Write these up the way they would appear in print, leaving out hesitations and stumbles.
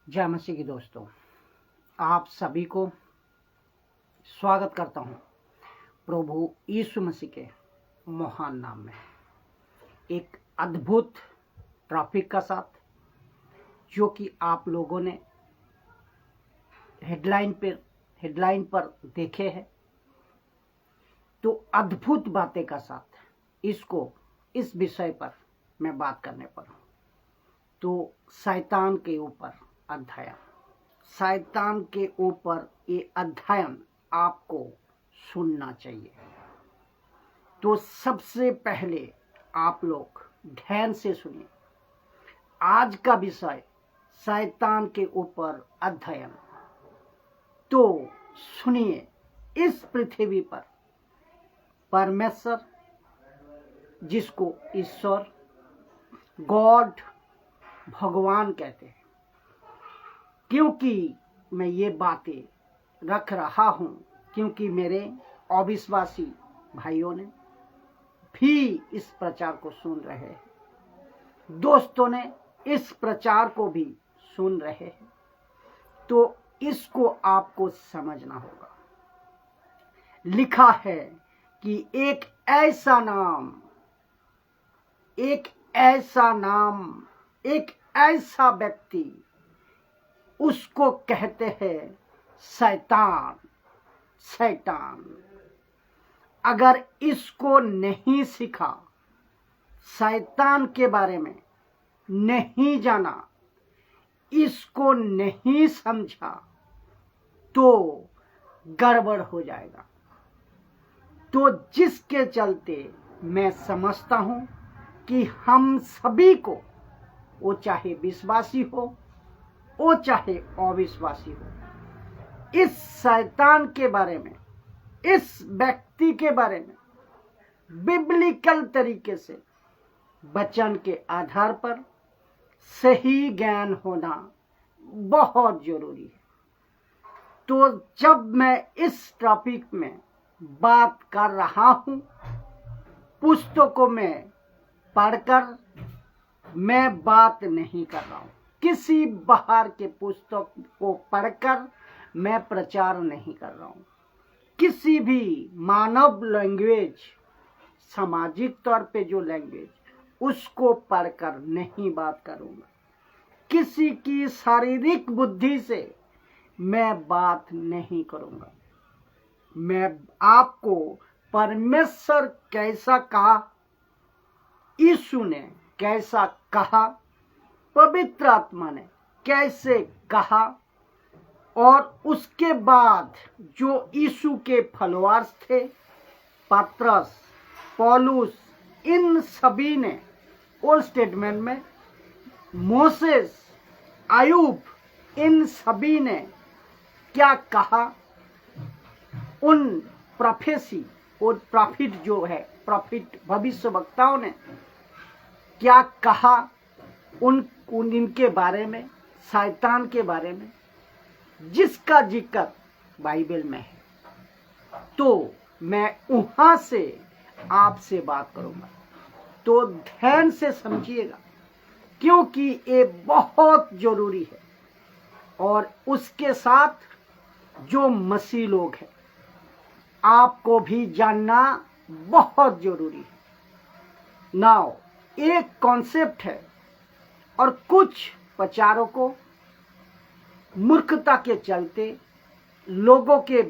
जय मसीह की दोस्तों, आप सभी को स्वागत करता हूं प्रभु यीशु मसीह के महान नाम में। एक अद्भुत टॉपिक का साथ, जो कि आप लोगों ने हेडलाइन पर देखे हैं, तो अद्भुत बातें का साथ इस विषय पर मैं बात करने पर हूं। तो शैतान के ऊपर ये अध्ययन आपको सुनना चाहिए। तो सबसे पहले आप लोग ध्यान से सुनिए। आज का विषय शैतान के ऊपर अध्ययन। तो सुनिए, इस पृथ्वी पर परमेश्वर, जिसको ईश्वर, गॉड, भगवान कहते हैं, क्योंकि मैं ये बातें रख रहा हूं क्योंकि मेरे अविश्वासी भाइयों ने भी इस प्रचार को सुन रहे हैं, दोस्तों ने इस प्रचार को भी सुन रहे हैं। तो इसको आपको समझना होगा। लिखा है कि एक ऐसा व्यक्ति, उसको कहते हैं शैतान। अगर इसको नहीं सीखा, शैतान के बारे में नहीं जाना, इसको नहीं समझा, तो गड़बड़ हो जाएगा। तो जिसके चलते मैं समझता हूं कि हम सभी को, वो चाहे विश्वासी हो, वो चाहे अविश्वासी हो, इस शैतान के बारे में, इस व्यक्ति के बारे में बिब्लिकल तरीके से, वचन के आधार पर सही ज्ञान होना बहुत जरूरी है। तो जब मैं इस टॉपिक में बात कर रहा हूं, पुस्तकों में पढ़कर मैं बात नहीं कर रहा हूं, किसी बाहर के पुस्तक को पढ़कर मैं प्रचार नहीं कर रहा हूं, किसी भी मानव लैंग्वेज, सामाजिक तौर पे जो लैंग्वेज, उसको पढ़कर नहीं बात करूंगा। किसी की शारीरिक बुद्धि से मैं बात नहीं करूंगा। मैं आपको परमेश्वर कैसा कहा, यीशु ने कैसा कहा, पवित्र आत्मा ने कैसे कहा, और उसके बाद जो यीशु के फॉलोअर्स थे, पतरस, पौलुस, इन सभी ने ओल्ड टेस्टामेंट में, मोसेस, अय्यूब, इन सभी ने क्या कहा, उन प्रोफेसी और प्रॉफिट जो है, प्रॉफिट भविष्यवक्ताओं ने क्या कहा, इनके बारे में, शैतान के बारे में, जिसका जिक्र बाइबल में है। तो मैं वहां से आपसे बात करूंगा। तो ध्यान से समझिएगा, क्योंकि ये बहुत जरूरी है। और उसके साथ जो मसीह लोग हैं, आपको भी जानना बहुत जरूरी है। नाउ एक कॉन्सेप्ट है, और कुछ प्रचारों को मूर्खता के चलते लोगों के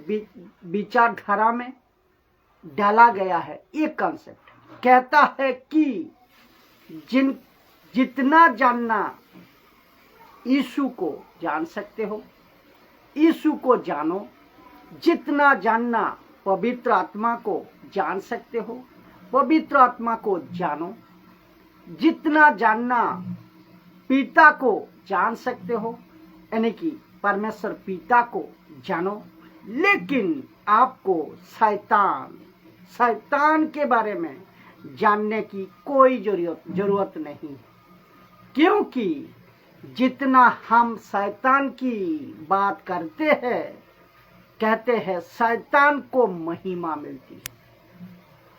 विचारधारा में डाला गया है। एक कॉन्सेप्ट कहता है कि जितना जानना यीशु को जान सकते हो, यीशु को जानो। जितना जानना पवित्र आत्मा को जान सकते हो, पवित्र आत्मा को जानो। जितना जानना पिता को जान सकते हो, यानी कि परमेश्वर पिता को जानो। लेकिन आपको शैतान के बारे में जानने की कोई जरूरत नहीं है, क्योंकि जितना हम शैतान की बात करते हैं, कहते हैं शैतान को महिमा मिलती है।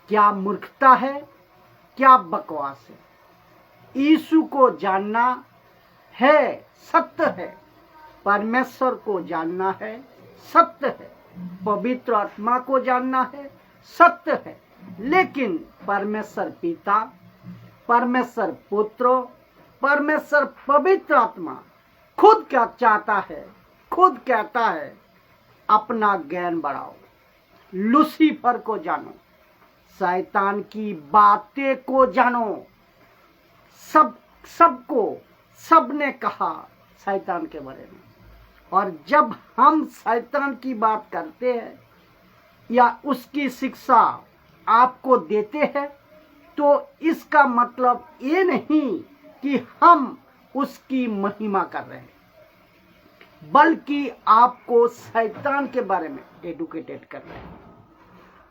क्या मूर्खता है, क्या बकवास है। यीशु को जानना है, सत्य है, परमेश्वर को जानना है, सत्य है। पवित्र आत्मा को जानना है, सत्य है। लेकिन परमेश्वर पिता, परमेश्वर पुत्र, परमेश्वर पवित्र आत्मा खुद क्या चाहता है, खुद कहता है अपना ज्ञान बढ़ाओ, लूसीफर को जानो, शैतान की बातें को जानो। सबने कहा शैतान के बारे में। और जब हम शैतान की बात करते हैं या उसकी शिक्षा आपको देते हैं, तो इसका मतलब ये नहीं कि हम उसकी महिमा कर रहे हैं, बल्कि आपको शैतान के बारे में एडुकेटेड कर रहे हैं।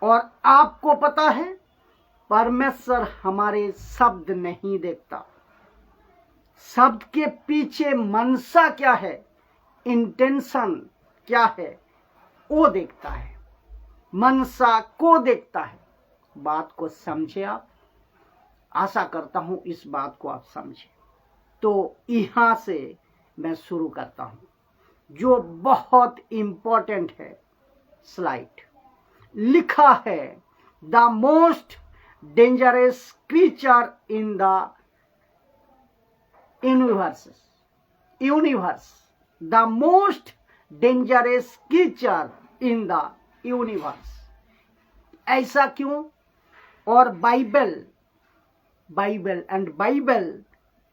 और आपको पता है परमेश्वर हमारे शब्द नहीं देखता, शब्द के पीछे मनसा क्या है, इंटेंशन क्या है, वो देखता है, मनसा को देखता है। बात को समझे आप? आशा करता हूं इस बात को आप समझे। तो यहां से मैं शुरू करता हूं जो बहुत इंपॉर्टेंट है। स्लाइड लिखा है, the most dangerous creature in the universe, the most dangerous creature in the universe. ऐसा क्यों? और बाइबल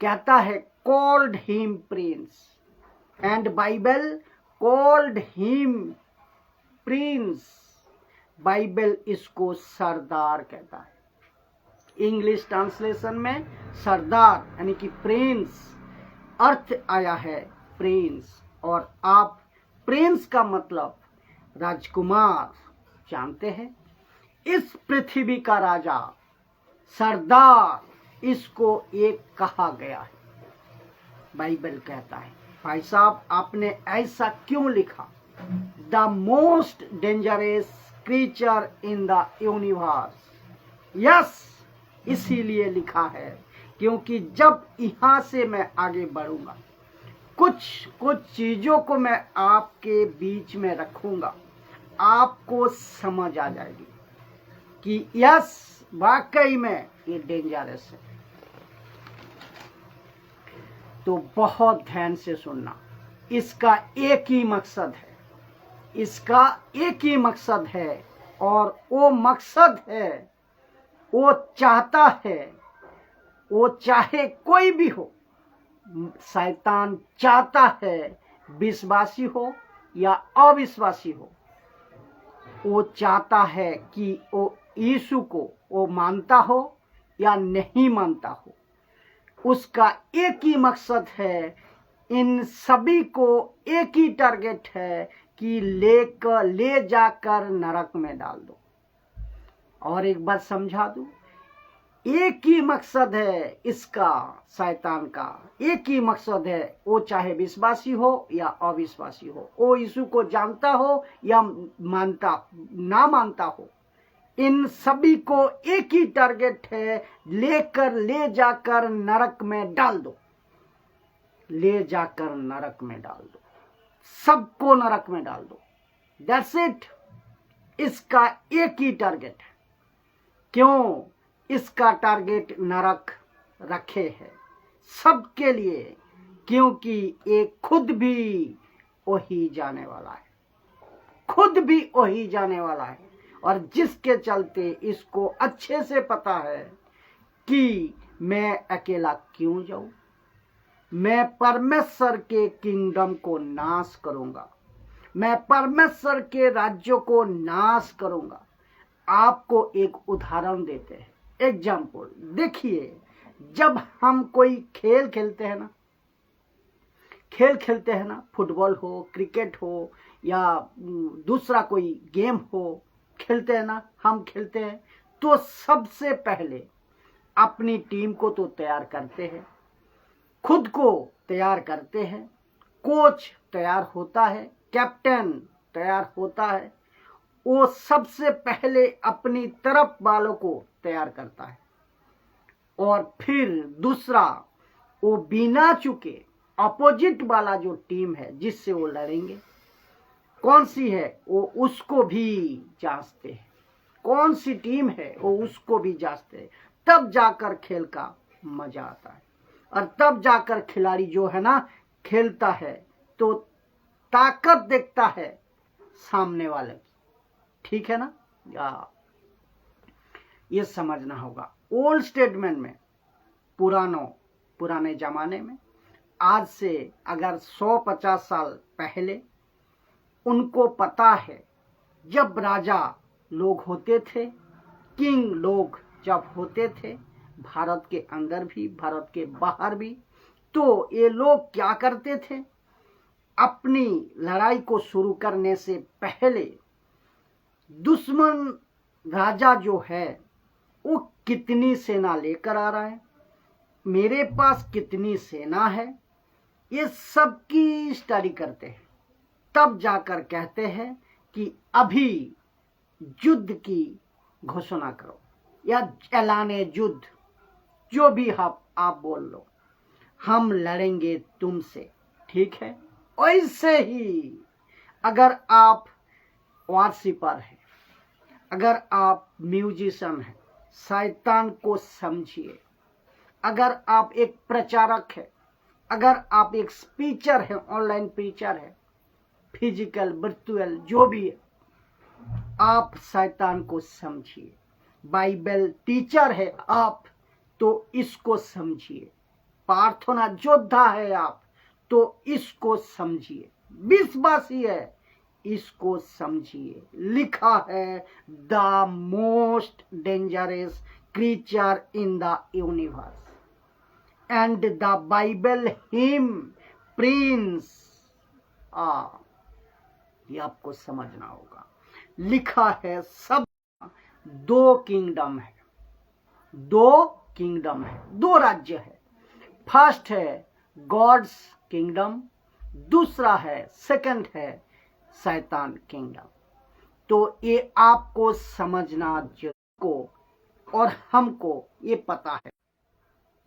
कहता है called him Prince, and Bible called him Prince. Bible इसको सरदार कहता है। इंग्लिश ट्रांसलेशन में सरदार यानी कि प्रिंस अर्थ आया है, प्रिंस। और आप प्रिंस का मतलब राजकुमार जानते हैं। इस पृथ्वी का राजा, सरदार, इसको एक कहा गया है। बाइबल कहता है, भाई साहब आपने ऐसा क्यों लिखा? The most dangerous creature in the universe. Yes, इसीलिए लिखा है क्योंकि जब यहां से मैं आगे बढ़ूंगा, कुछ चीजों को मैं आपके बीच में रखूंगा, आपको समझ आ जाएगी कि यस वाकई में ये डेंजरस है। तो बहुत ध्यान से सुनना। इसका एक ही मकसद है, इसका एक ही मकसद है, और वो मकसद है, वो चाहता है, वो चाहे कोई भी हो, शैतान चाहता है विश्वासी हो या अविश्वासी हो, वो चाहता है कि वो यीशु को वो मानता हो या नहीं मानता हो। उसका एक ही मकसद है, इन सभी को एक ही टारगेट है कि ले जाकर नरक में डाल दो। और एक बार समझा दूं, एक ही मकसद है इसका, शैतान का एक ही मकसद है, वो चाहे विश्वासी हो या अविश्वासी हो, वो यीशु को जानता हो या ना मानता हो, इन सभी को एक ही टारगेट है, ले जाकर नरक में डाल दो, ले जाकर नरक में डाल दो, सबको नरक में डाल दो। That's it. इसका एक ही टारगेट है। क्यों इसका टारगेट नरक रखे है? सबके लिए, क्योंकि एक खुद भी वही जाने वाला है, खुद भी वही जाने वाला है। और जिसके चलते इसको अच्छे से पता है कि मैं अकेला क्यों जाऊं, मैं परमेश्वर के किंगडम को नाश करूंगा, मैं परमेश्वर के राज्यों को नाश करूंगा। आपको एक उदाहरण देते हैं, एग्जाम्पल। देखिए, जब हम कोई खेल खेलते हैं ना, फुटबॉल हो, क्रिकेट हो या दूसरा कोई गेम हो, खेलते हैं ना, हम खेलते हैं, तो सबसे पहले अपनी टीम को तो तैयार करते हैं, खुद को तैयार करते हैं, कोच तैयार होता है, कैप्टन तैयार होता है, वो सबसे पहले अपनी तरफ वालों को तैयार करता है। और फिर दूसरा, वो बिना चुके अपोजिट वाला जो टीम है जिससे वो लड़ेंगे कौन सी है वो उसको भी जांचते हैं, कौन सी टीम है वो उसको भी जांचते हैं। तब जाकर खेल का मजा आता है और तब जाकर खिलाड़ी जो है ना खेलता है तो ताकत देखता है सामने वाले की। ठीक है ना, ये समझना होगा। ओल्ड स्टेटमेंट में पुराने जमाने में आज से अगर 150 साल पहले उनको पता है जब राजा लोग होते थे, किंग लोग जब होते थे, भारत के अंदर भी भारत के बाहर भी, तो ये लोग क्या करते थे, अपनी लड़ाई को शुरू करने से पहले दुश्मन राजा जो है वो कितनी सेना लेकर आ रहा है, मेरे पास कितनी सेना है, ये सब की स्टडी करते हैं। तब जाकर कहते हैं कि अभी युद्ध की घोषणा करो या ऐलाने युद्ध, जो भी आप बोल लो, हम लड़ेंगे तुमसे। ठीक है, वैसे ही अगर आप वारसिपर है, अगर आप म्यूजिशियन है, शैतान को समझिए। अगर आप एक प्रचारक है, अगर आप एक स्पीचर है, ऑनलाइन प्रीचर है, फिजिकल वर्चुअल जो भी है, आप शैतान को समझिए। बाइबल टीचर है आप तो इसको समझिए। प्रार्थना योद्धा है आप तो इसको समझिए। विश्वासी है इसको समझिए। लिखा है the most dangerous creature in the universe and the Bible him Prince. ये आपको समझना होगा। लिखा है सब दो किंगडम है, दो राज्य है। फर्स्ट है गॉड्स किंगडम, दूसरा है सेकंड है शैतान किंगडम। तो ये आपको समझना को और हमको ये पता है,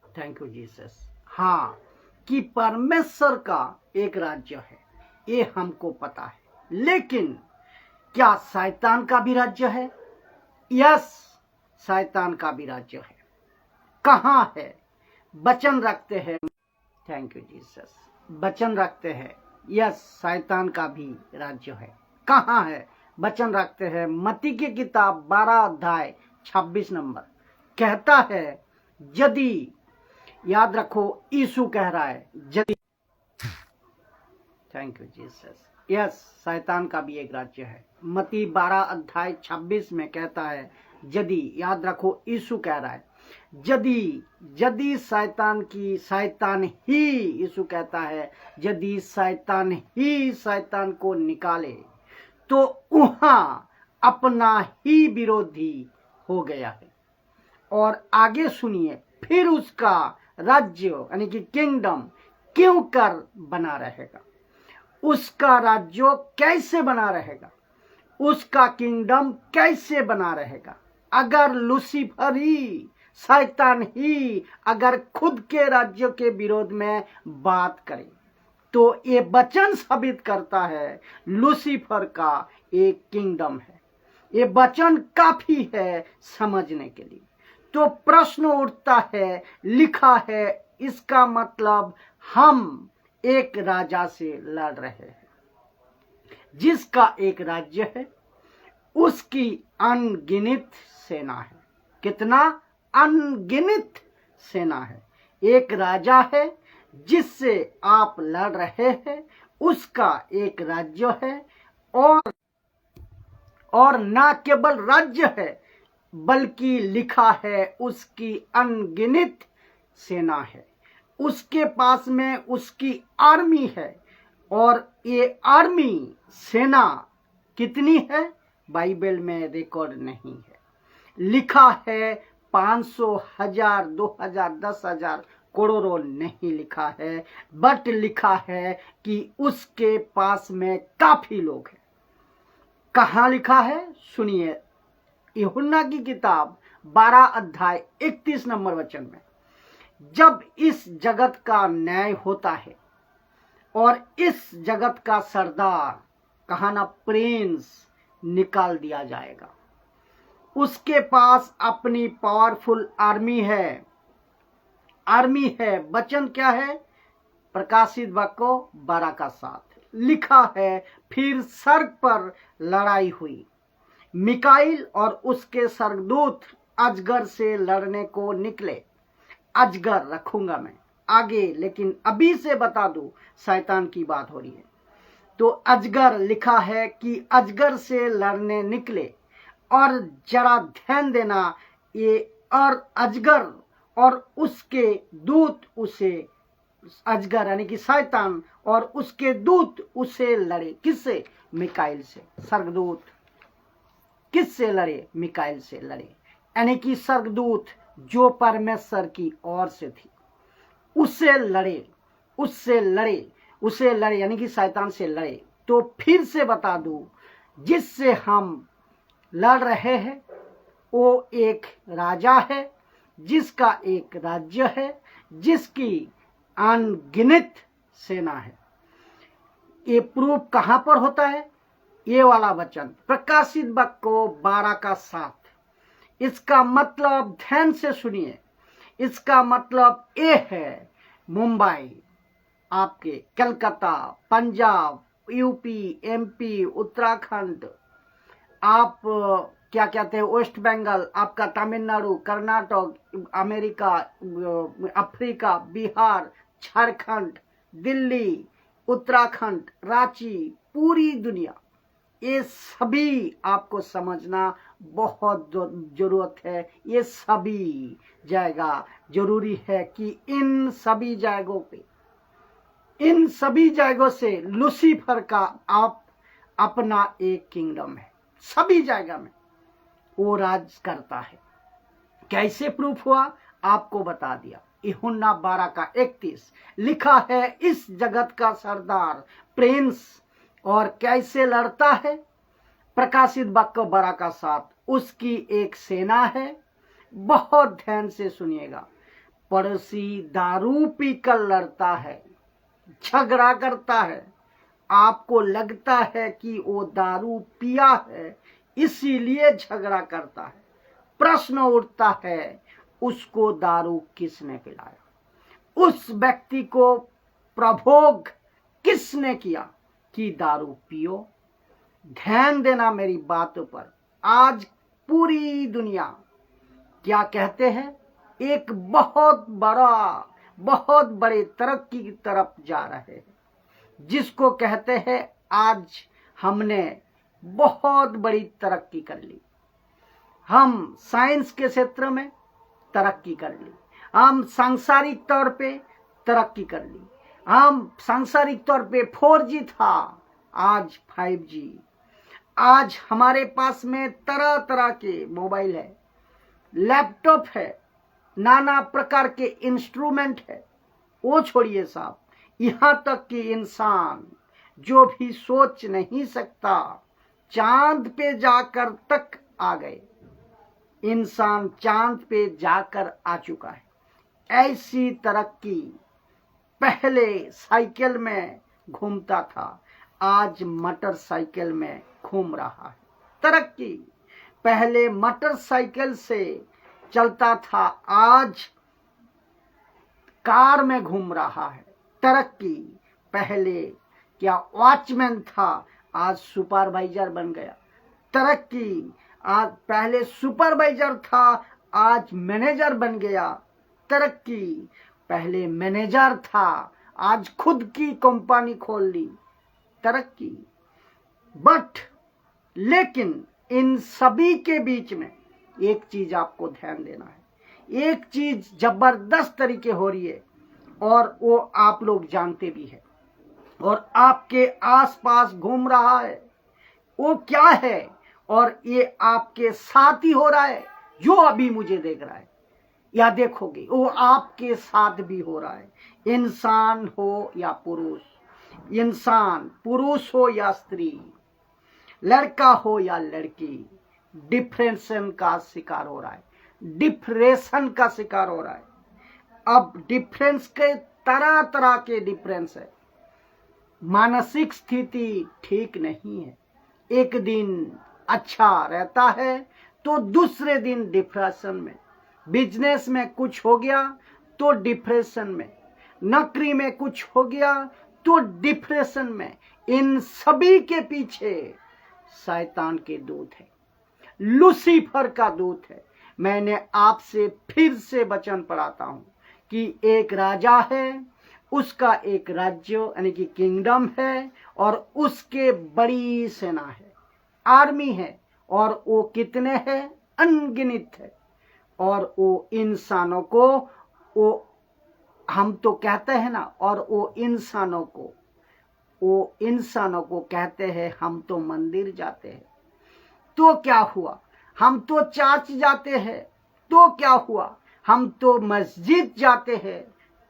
थैंक यू जीसस, हाँ, कि परमेश्वर का एक राज्य है, ये हमको पता है। लेकिन क्या शैतान का भी राज्य है? यस, शैतान का भी राज्य है। कहाँ है? वचन रखते हैं, थैंक यू जीसस, वचन रखते हैं। यस, शैतान का भी राज्य है। कहाँ है? वचन रखते हैं मत्ती की किताब 12 अध्याय 26 नंबर कहता है, यदि, याद रखो यीशु कह रहा है यदि, थैंक यू जीसस, यस, शैतान का भी एक राज्य है। मत्ती 12 अध्याय 26 में कहता है यदि, याद रखो यीशु कह रहा है यदि शैतान ही, यीशु कहता है यदि शैतान ही शैतान को निकाले तो वहां अपना ही विरोधी हो गया है। और आगे सुनिए, फिर उसका राज्य यानी कि किंगडम क्यों कर बना रहेगा, उसका राज्य कैसे बना रहेगा, उसका किंगडम कैसे बना रहेगा, अगर लूसीफर ही, शैतान ही अगर खुद के राज्य के विरोध में बात करे तो ये वचन साबित करता है लूसीफर का एक किंगडम है। ये वचन काफी है समझने के लिए। तो प्रश्न उठता है, लिखा है, इसका मतलब हम एक राजा से लड़ रहे हैं जिसका एक राज्य है, उसकी अनगिनत सेना है। कितना? अनगिनत सेना है। एक राजा है जिससे आप लड़ रहे हैं, उसका एक राज्य है, और ना केवल राज्य है बल्कि लिखा है उसकी अनगिनत सेना है। उसके पास में उसकी आर्मी है, और ये आर्मी सेना कितनी है बाइबल में रिकॉर्ड नहीं है। लिखा है 500, 1000, 2000, 10,000, करोड़ों नहीं लिखा है, बट लिखा है कि उसके पास में काफी लोग हैं। कहाँ लिखा है? सुनिए, यूहन्ना की किताब 12 अध्याय 31 नंबर वचन में, जब इस जगत का न्याय होता है और इस जगत का सरदार कहा ना प्रिंस निकाल दिया जाएगा। उसके पास अपनी पावरफुल आर्मी है। वचन क्या है? प्रकाशित वाक्य 12 का 7 लिखा है, फिर स्वर्ग पर लड़ाई हुई। मिकाइल और उसके स्वर्गदूत अजगर से लड़ने को निकले। अजगर रखूंगा मैं आगे, लेकिन अभी से बता दूं शैतान की बात हो रही है। तो अजगर लिखा है कि अजगर से लड़ने निकले। और जरा ध्यान देना, ये और अजगर और उसके दूत उसे, अजगर यानी कि शैतान और उसके दूत उसे लड़े। किससे? मिकाइल से। स्वर्गदूत किससे लड़े? मिकाइल से लड़े। यानी कि स्वर्गदूत जो परमेश्वर की ओर से थी उससे लड़े यानी कि शैतान से लड़े। तो फिर से बता दूं, जिससे हम लड़ रहे हैं वो एक राजा है, जिसका एक राज्य है, जिसकी अनगिनत सेना है। ये प्रूफ कहां पर होता है? ये वाला वचन प्रकाशित वाक्य 12 का 7। इसका मतलब ध्यान से सुनिए, इसका मतलब ये है मुंबई, आपके कलकत्ता, पंजाब, यूपी, एमपी, उत्तराखंड, आप क्या कहते हैं वेस्ट बंगाल, आपका तमिलनाडु, कर्नाटक, अमेरिका, अफ्रीका, बिहार, झारखंड, दिल्ली, उत्तराखंड, रांची, पूरी दुनिया, ये सभी आपको समझना बहुत जरूरत है। ये सभी जगह जरूरी है कि इन सभी जगहों से लूसीफर का आप अपना एक किंगडम है। सभी जगह में वो राज करता है। कैसे प्रूफ हुआ? आपको बता दिया। यूहन्ना 12 का 31 लिखा है, इस जगत का सरदार प्रिंस और कैसे लड़ता है? प्रकाशित वाक्य 12 का 7 उसकी एक सेना है। बहुत ध्यान से सुनिएगा। पड़ोसी दारू पीकर लड़ता है, झगड़ा करता है। आपको लगता है कि वो दारू पिया है इसीलिए झगड़ा करता है। प्रश्न उठता है, उसको दारू किसने पिलाया? उस व्यक्ति को प्रभोग किसने किया कि दारू पियो? ध्यान देना मेरी बातों पर। आज पूरी दुनिया क्या कहते हैं? एक बहुत बड़े तरक्की की तरफ जा रहे हैं, जिसको कहते हैं आज हमने बहुत बड़ी तरक्की कर ली। हम साइंस के क्षेत्र में तरक्की कर ली, हम सांसारिक तौर पे तरक्की कर ली। हम सांसारिक तौर पे 4G था, आज 5G। आज हमारे पास में तरह तरह के मोबाइल है, लैपटॉप है, नाना प्रकार के इंस्ट्रूमेंट है। वो छोड़िए साहब, यहां तक कि इंसान जो भी सोच नहीं सकता चांद पे जाकर तक आ गए। इंसान चांद पे जाकर आ चुका है। ऐसी तरक्की, पहले साइकिल में घूमता था, आज मोटरसाइकिल में घूम रहा है। तरक्की, पहले मोटरसाइकिल से चलता था, आज कार में घूम रहा है। तरक्की, पहले क्या वॉचमैन था, आज सुपरवाइजर बन गया। तरक्की, आज पहले सुपरवाइजर था, आज मैनेजर बन गया। तरक्की, पहले मैनेजर था, आज खुद की कंपनी खोल ली। तरक्की। बट लेकिन इन सभी के बीच में एक चीज आपको ध्यान देना है। एक चीज जबरदस्त तरीके हो रही है और वो आप लोग जानते भी हैं और आपके आसपास घूम रहा है। वो क्या है? और ये आपके साथ ही हो रहा है। जो अभी मुझे देख रहा है या देखोगे, वो आपके साथ भी हो रहा है। इंसान हो या पुरुष, इंसान पुरुष हो या स्त्री, लड़का हो या लड़की, डिप्रेशन का शिकार हो रहा है। डिप्रेशन का शिकार हो रहा है। अब डिफरेंस के तरह तरह के डिफरेंस है। मानसिक स्थिति ठीक नहीं है। एक दिन अच्छा रहता है तो दूसरे दिन डिप्रेशन में, बिजनेस में कुछ हो गया तो डिप्रेशन में, नौकरी में कुछ हो गया तो डिप्रेशन में। इन सभी के पीछे शैतान के दूत है, लूसीफर का दूत है। मैंने आपसे फिर से वचन पढ़ाता हूं कि एक राजा है, उसका एक राज्य यानी कि किंगडम है, और उसके बड़ी सेना है, आर्मी है, और वो कितने हैं? अनगिनत है। और वो इंसानों को, वो हम तो कहते हैं ना, और वो इंसानों को कहते हैं हम तो मंदिर जाते हैं, तो क्या हुआ? हम तो चर्च जाते हैं, तो क्या हुआ? हम तो मस्जिद जाते हैं,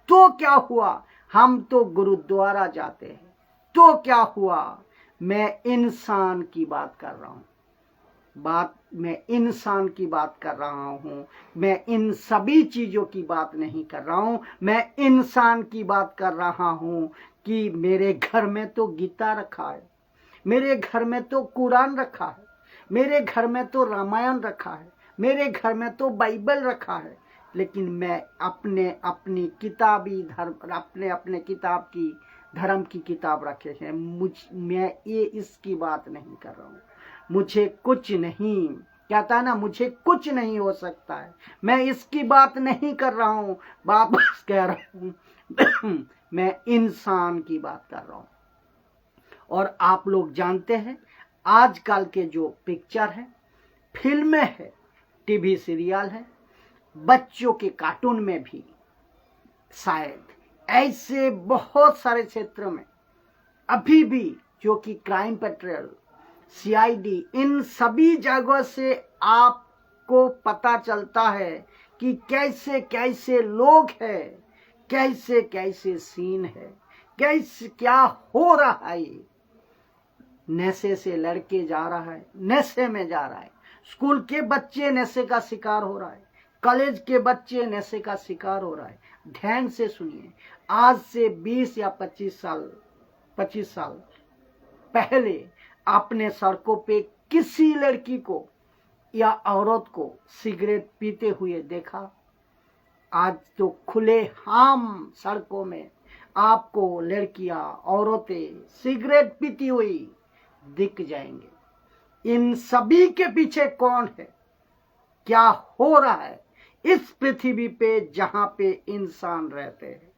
तो क्या हुआ? हम तो गुरुद्वारा जाते हैं, तो क्या हुआ? मैं इंसान की बात कर रहा हूं, मैं इंसान की बात कर रहा हूं। मैं इन सभी चीजों की बात नहीं कर रहा हूं, मैं इंसान की बात कर रहा हूं कि मेरे घर में तो गीता रखा है, मेरे घर में तो कुरान रखा है, मेरे घर में तो रामायण रखा है, मेरे घर में तो बाइबल रखा है, लेकिन मैं अपनी किताबी धर्म, अपने किताब की धर्म की किताब रखे हैं। मैं ये इसकी बात नहीं कर रहा हूँ। मुझे कुछ नहीं, कहता है ना, मुझे कुछ नहीं हो सकता है, मैं इसकी बात नहीं कर रहा हूँ, वापस कह रहा हूँ मैं इंसान की बात कर रहा हूँ। और आप लोग जानते हैं आजकल के जो पिक्चर है, फिल्में है, टीवी सीरियल है, बच्चों के कार्टून में भी शायद ऐसे बहुत सारे क्षेत्र में अभी भी, जो कि क्राइम पेट्रोल, सीआईडी, इन सभी जगह से आपको पता चलता है कि कैसे कैसे लोग हैं, कैसे कैसे सीन है, कैसे क्या हो रहा है। नशे से लड़के जा रहा है, नशे में जा रहा है, स्कूल के बच्चे नशे का शिकार हो रहा है, कॉलेज के बच्चे नशे का शिकार हो रहा है। ध्यान से सुनिए, आज से 20 या 25 साल पहले आपने सड़कों पे किसी लड़की को या औरत को सिगरेट पीते हुए देखा? आज तो खुले आम सड़कों में आपको लड़कियां, औरतें सिगरेट पीती हुई दिख जाएंगे। इन सभी के पीछे कौन है? क्या हो रहा है इस पृथ्वी पे जहां पे इंसान रहते हैं?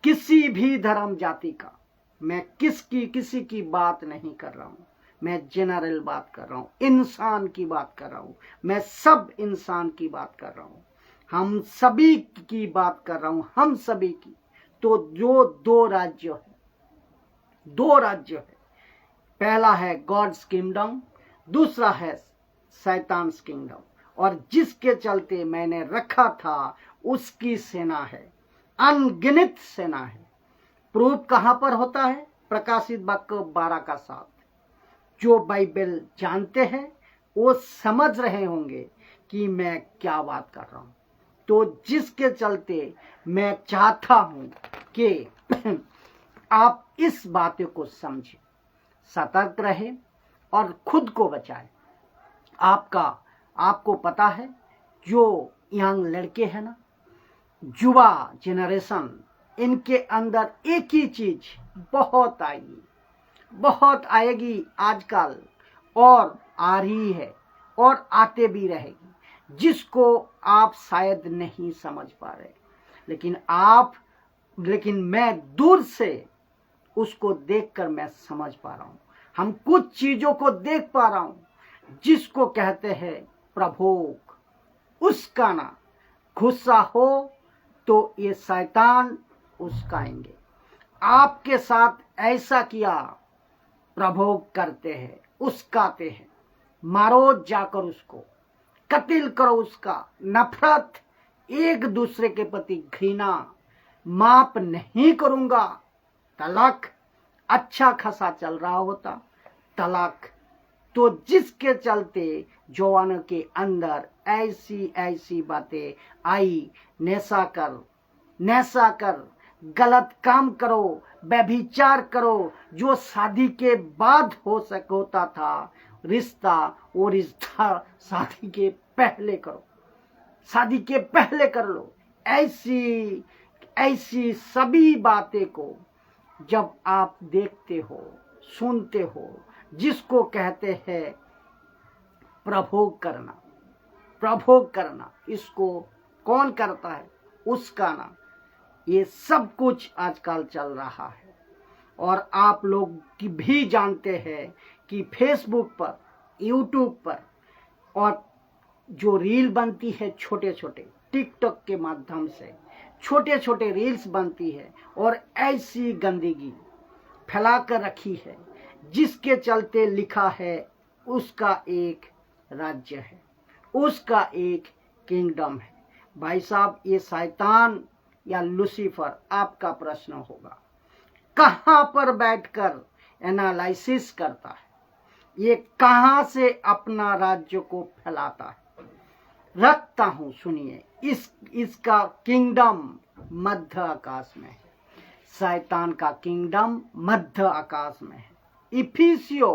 किसी भी धर्म जाति का मैं किसी की बात नहीं कर रहा हूं, मैं जनरल बात कर रहा हूं, इंसान की बात कर रहा हूं, मैं सब इंसान की बात कर रहा हूं, हम सभी की बात कर रहा हूं, हम सभी की। तो जो दो राज्य है, पहला है गॉड्स किंगडम, दूसरा है शैतान्स किंगडम, और जिसके चलते मैंने रखा था उसकी सेना है, अनगिनत सेना है। प्रूफ कहां पर होता है? प्रकाशित वाक्य 12:7। जो बाइबल जानते हैं वो समझ रहे होंगे कि मैं क्या बात कर रहा हूं। तो जिसके चलते मैं चाहता हूं कि आप इस बातों को समझें, सतर्क रहें और खुद को बचाएं। आपको पता है, जो यंग लड़के हैं ना, युवा जेनरेशन, इनके अंदर एक ही चीज बहुत आएगी आजकल, और आ रही है और आते भी रहेगी, जिसको आप शायद नहीं समझ पा रहे, लेकिन मैं दूर से उसको देखकर मैं समझ पा रहा हूं। हम कुछ चीजों को देख पा रहा हूं जिसको कहते हैं प्रभोग। उसका ना गुस्सा हो तो ये शैतान उसकाएंगे। आपके साथ ऐसा किया, प्रभोग करते हैं, उसकाते हैं। मारो जाकर उसको, कत्ल करो उसका, नफरत, एक दूसरे के प्रति घृणा, माफ नहीं करूंगा, तलाक, अच्छा खासा चल रहा होता तलाक। तो जिसके चलते जवानों के अंदर ऐसी बातें आई, नशा कर, गलत काम करो, व्यभिचार करो, जो शादी के बाद होता था रिश्ता, वो रिश्ता शादी के पहले करो, शादी के पहले कर लो। ऐसी ऐसी सभी बातें को जब आप देखते हो, सुनते हो, जिसको कहते हैं प्रभोग करना, प्रभोग करना, इसको कौन करता है? उसका नाम। ये सब कुछ आजकल चल रहा है। और आप लोग की भी जानते हैं कि फेसबुक पर, यूट्यूब पर, और जो रील बनती है छोटे छोटे टिकटॉक के माध्यम से छोटे छोटे रील्स बनती है, और ऐसी गंदगी फैला कर रखी है, जिसके चलते लिखा है उसका एक राज्य है, उसका एक किंगडम है। भाई साहब, ये शैतान या लूसीफर, आपका प्रश्न होगा, कहां पर बैठकर एनालिसिस करता है, ये कहां से अपना राज्य को फैलाता है? रखता हूं, सुनिए, इसका किंगडम मध्य आकाश में है। शैतान का किंगडम मध्य आकाश में है। इफिसियो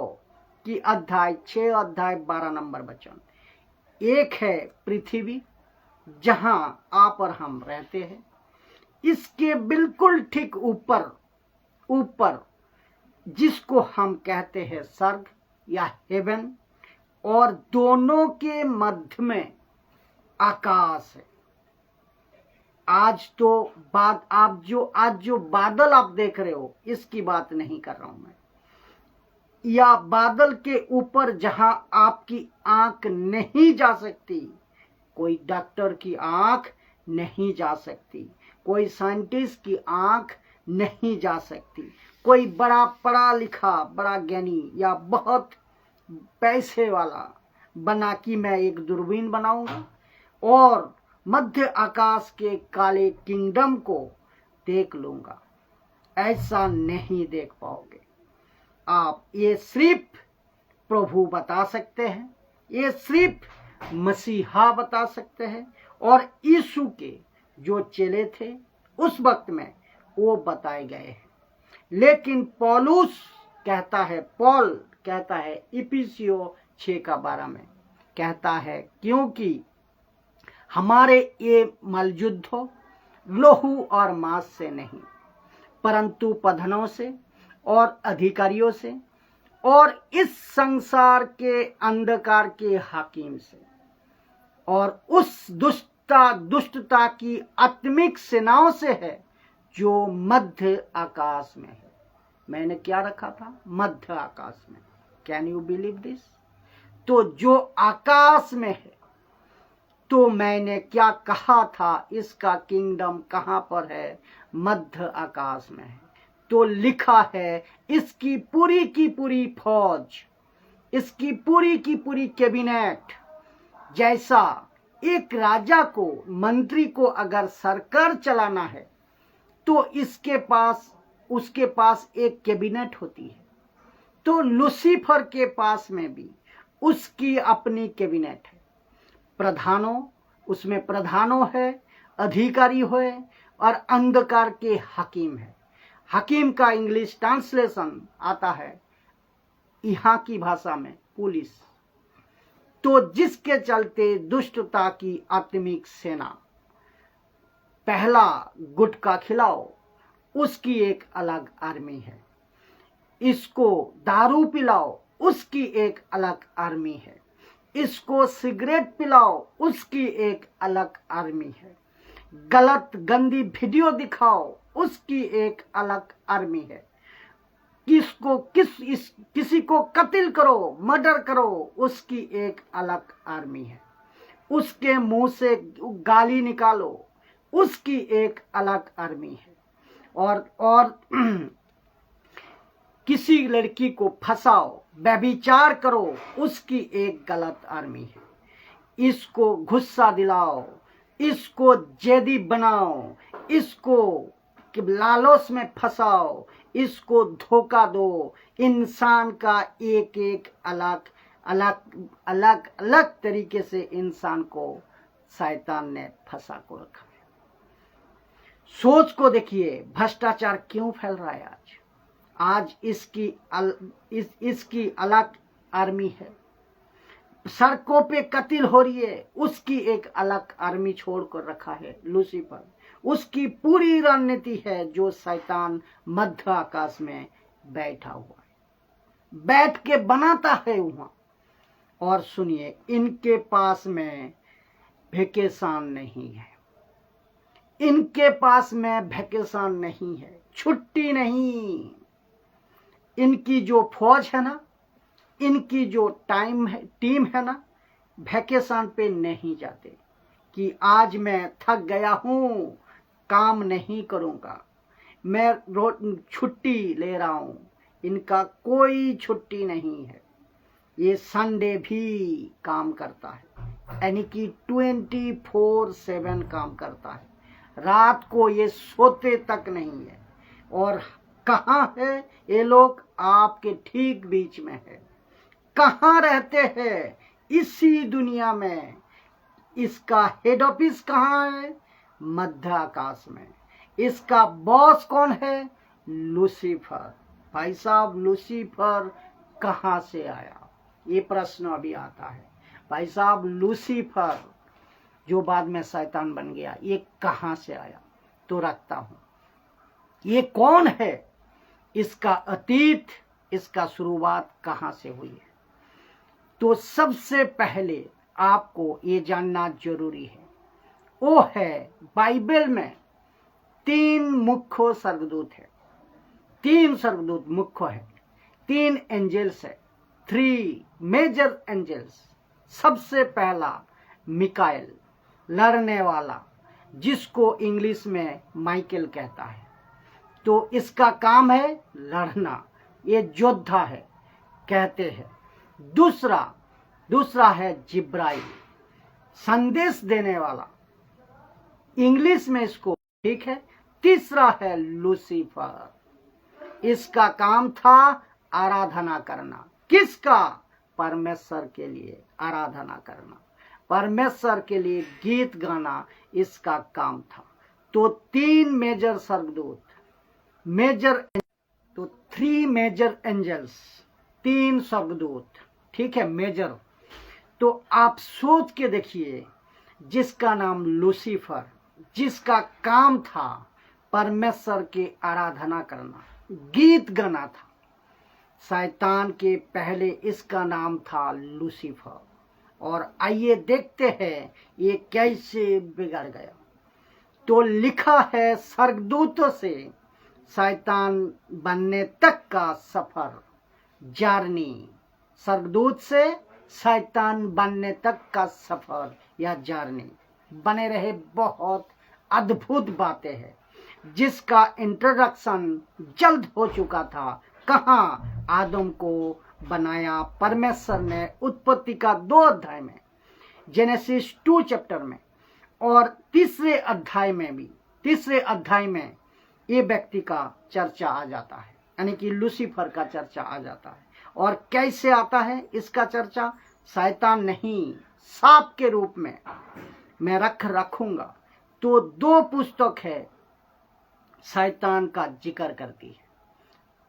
की अध्याय 6 अध्याय 12 नंबर वचन। एक है पृथ्वी, जहां आप और हम रहते हैं, इसके बिल्कुल ठीक ऊपर ऊपर जिसको हम कहते हैं स्वर्ग या हेवन, और दोनों के मध्य में आकाश है। आज जो बादल आप देख रहे हो, इसकी बात नहीं कर रहा हूं मैं, या बादल के ऊपर जहां आपकी आंख नहीं जा सकती, कोई डॉक्टर की आंख नहीं जा सकती, कोई साइंटिस्ट की आंख नहीं जा सकती, कोई बड़ा पढ़ा लिखा बड़ा ज्ञानी या बहुत पैसे वाला बना कि मैं एक दूरबीन बनाऊंगा और मध्य आकाश के काले किंगडम को देख लूंगा, ऐसा नहीं देख पाओगे आप। ये सिर्फ प्रभु बता सकते हैं, ये सिर्फ मसीहा बता सकते हैं, और यीशु के जो चेले थे उस वक्त में वो बताए गए हैं। लेकिन पौल कहता है इफिसियो 6:12 में कहता है, क्योंकि हमारे ये मल्लयुद्ध लोहू और मांस से नहीं, परंतु प्रधानों से और अधिकारियों से और इस संसार के अंधकार के हाकिम से और उस दुष्टता की आत्मिक सेनाओं से है जो मध्य आकाश में है। मैंने क्या रखा था? मध्य आकाश में। Can you believe this? तो जो आकाश में है, तो मैंने क्या कहा था, इसका किंगडम कहां पर है? मध्य आकाश में है। तो लिखा है, इसकी पूरी की पूरी फौज, इसकी पूरी की पूरी कैबिनेट, जैसा एक राजा को, मंत्री को अगर सरकार चलाना है तो उसके पास एक कैबिनेट होती है, तो लूसीफर के पास में भी उसकी अपनी कैबिनेट है। उसमें प्रधानों है, अधिकारी है और अंधकार के हकीम है। हकीम का इंग्लिश ट्रांसलेशन आता है यहाँ की भाषा में पुलिस। तो जिसके चलते दुष्टता की आत्मिक सेना, पहला गुटखा खिलाओ, उसकी एक अलग आर्मी है, इसको दारू पिलाओ, उसकी एक अलग आर्मी है, इसको सिगरेट पिलाओ, उसकी एक अलग आर्मी है, गलत गंदी वीडियो दिखाओ, उसकी एक अलग आर्मी है, किसी को कत्ल करो, मर्डर करो, उसकी एक अलग आर्मी है, उसके मुंह से गाली निकालो, उसकी एक अलग आर्मी है, और किसी लड़की को फंसाओ, व्यभिचार करो, उसकी एक गलत आर्मी है, इसको गुस्सा दिलाओ, इसको जेदी बनाओ, इसको लालच में फंसाओ, इसको धोखा दो। इंसान का एक एक अलग तरीके से इंसान को शैतान ने फंसा को रखा है। सोच को देखिए, भ्रष्टाचार क्यों फैल रहा है आज। आज इसकी अलग आर्मी है, सड़कों पे कत्ल हो रही है, उसकी एक अलग आर्मी छोड़कर रखा है लूसीफर। उसकी पूरी रणनीति है जो शैतान मध्य आकाश में बैठा हुआ है, बैठ के बनाता है वहां। और सुनिए, इनके पास में वेकेशन नहीं है, इनके पास में वेकेशन नहीं है, छुट्टी नहीं। इनकी जो फौज है ना, इनकी जो टीम है ना, वेकेशन पे नहीं जाते कि आज मैं थक गया हूं, काम नहीं करूंगा, मैं छुट्टी ले रहा हूं। इनका कोई छुट्टी नहीं है, ये संडे भी काम करता है, यानी कि 24/7 काम करता है। रात को ये सोते तक नहीं है। और कहाँ है ये लोग? आपके ठीक बीच में है। कहाँ रहते हैं? इसी दुनिया में। इसका हेड ऑफिस कहाँ है? मध्य आकाश में। इसका बॉस कौन है? लूसीफर। भाई साहब, लूसीफर कहाँ से आया? ये प्रश्न अभी आता है। भाई साहब, लूसीफर जो बाद में शैतान बन गया, ये कहाँ से आया? तो रखता हूं, ये कौन है? इसका अतीत, इसका शुरुआत कहाँ से हुई है? तो सबसे पहले आपको ये जानना जरूरी है, वो है बाइबल में 3 मुख्य स्वर्गदूत है। 3 स्वर्गदूत मुख्य है, 3 एंजल्स है, 3 मेजर एंजल्स। सबसे पहला मिकाएल, लड़ने वाला, जिसको इंग्लिश में माइकल कहता है। तो इसका काम है लड़ना, ये योद्धा है कहते हैं। दूसरा है जिब्राइल, संदेश देने वाला, इंग्लिश में इसको, ठीक है। तीसरा है लूसीफर, इसका काम था आराधना करना। किसका? परमेश्वर के लिए आराधना करना, परमेश्वर के लिए गीत गाना इसका काम था। तो 3 मेजर स्वर्गदूत, तो 3 मेजर एंजल्स, 3 स्वर्गदूत, ठीक है, मेजर। तो आप सोच के देखिए, जिसका नाम लूसीफर, जिसका काम था परमेश्वर की आराधना करना, गीत गाना था, शैतान के पहले इसका नाम था लूसीफर। और आइए देखते हैं ये कैसे बिगड़ गया। तो लिखा है, स्वर्गदूतों से शैतान बनने तक का सफर, जर्नी। स्वर्गदूत से शैतान बनने तक का सफर या जर्नी। बने रहे, बहुत अद्भुत बातें हैं, जिसका इंट्रोडक्शन जल्द हो चुका था। कहाँ? आदम को बनाया परमेश्वर ने उत्पत्ति का 2 अध्याय में, जेनेसिस 2 चैप्टर में, और तीसरे अध्याय में ये व्यक्ति का चर्चा आ जाता है, यानी कि लूसीफर का चर्चा आ जाता है। और कैसे आता है इसका चर्चा? शैतान नहीं, सांप के रूप में मैं रखूंगा। तो 2 पुस्तक है शैतान का जिक्र करती है,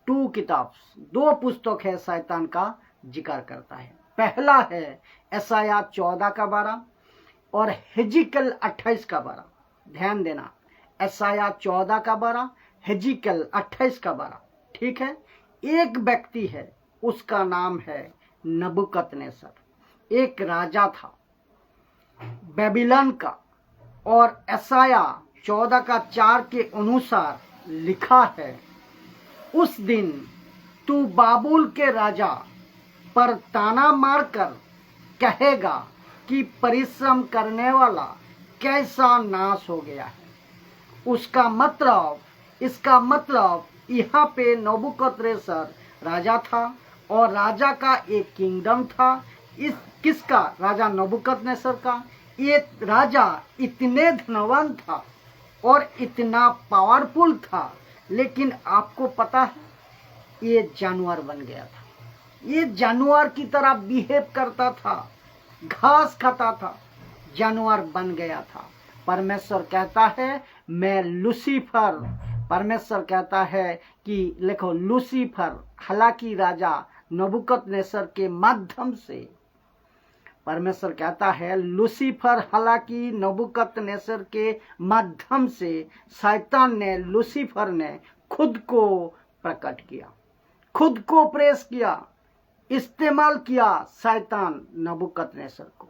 2 किताब, 2 पुस्तक है शैतान का जिक्र करता है। पहला है यशायाह 14 का 12 और हिजकिय्याह 28 का 12। ध्यान देना, यशायाह 14 का 12, हिजकिय्याह 28 का 12, ठीक है। एक व्यक्ति है, उसका नाम है नबूकदनेस्सर, एक राजा था बेबीलोन का। और यशायाह 14 का 4 के अनुसार लिखा है, उस दिन तू बाबुल के राजा पर ताना मारकर कहेगा कि परिश्रम करने वाला कैसा नाश हो गया है। इसका मतलब यहाँ पे नबूकदनेस्सर राजा था, और राजा का एक किंगडम था। किसका? राजा नबूकदनेस्सर का। ये राजा इतने धनवान था और इतना पावरफुल था, लेकिन आपको पता है, ये जानवर बन गया था। ये जानवर की तरह बिहेव करता था, घास खाता था, जानवर बन गया था। परमेश्वर कहता है, मैं लूसीफर, परमेश्वर कहता है कि लिखो लूसीफर हालांकि राजा नबूकदनेस्सर के माध्यम से, परमेश्वर कहता है लूसीफर हालांकि नबूकदनेस्सर के माध्यम से शैतान ने, लूसीफर ने खुद को प्रकट किया, खुद को प्रेस किया, इस्तेमाल किया शैतान नबूकदनेस्सर को।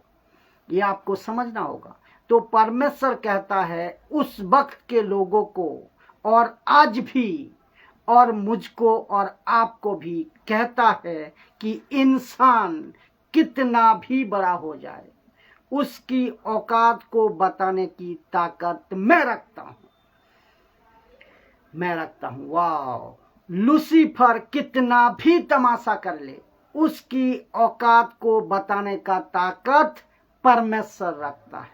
ये आपको समझना होगा। तो परमेश्वर कहता है उस वक्त के लोगों को और आज भी और मुझको और आपको भी कहता है कि इंसान कितना भी बड़ा हो जाए उसकी औकात को बताने की ताकत मैं रखता हूं, मैं रखता हूं। वाह, लूसीफर कितना भी तमाशा कर ले उसकी औकात को बताने का ताकत परमेश्वर रखता है।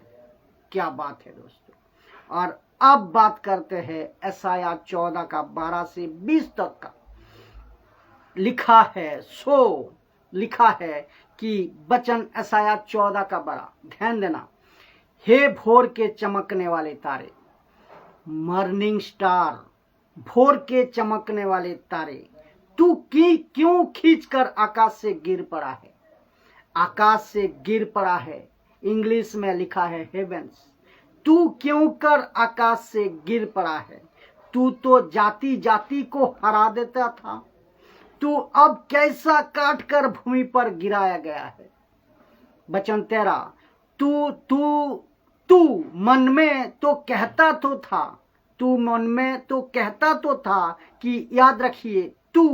क्या बात है दोस्तों। और अब बात करते हैं यशायाह 14 का 12 से 20 तक का। लिखा है, सो लिखा है कि वचन यशायाह 14 का 12, ध्यान देना। हे भोर के चमकने वाले तारे, मॉर्निंग स्टार, भोर के चमकने वाले तारे, तू क्यों खींचकर आकाश से गिर पड़ा है, आकाश से गिर पड़ा है, इंग्लिश में लिखा है हेवेंस। तू क्यों कर आकाश से गिर पड़ा है, तू तो जाति जाति को हरा देता था, तू अब कैसा काट कर भूमि पर गिराया गया है। वचन 13, तू तू तू मन में तो कहता तो था, तू मन में तो कहता तो था कि याद रखिए तू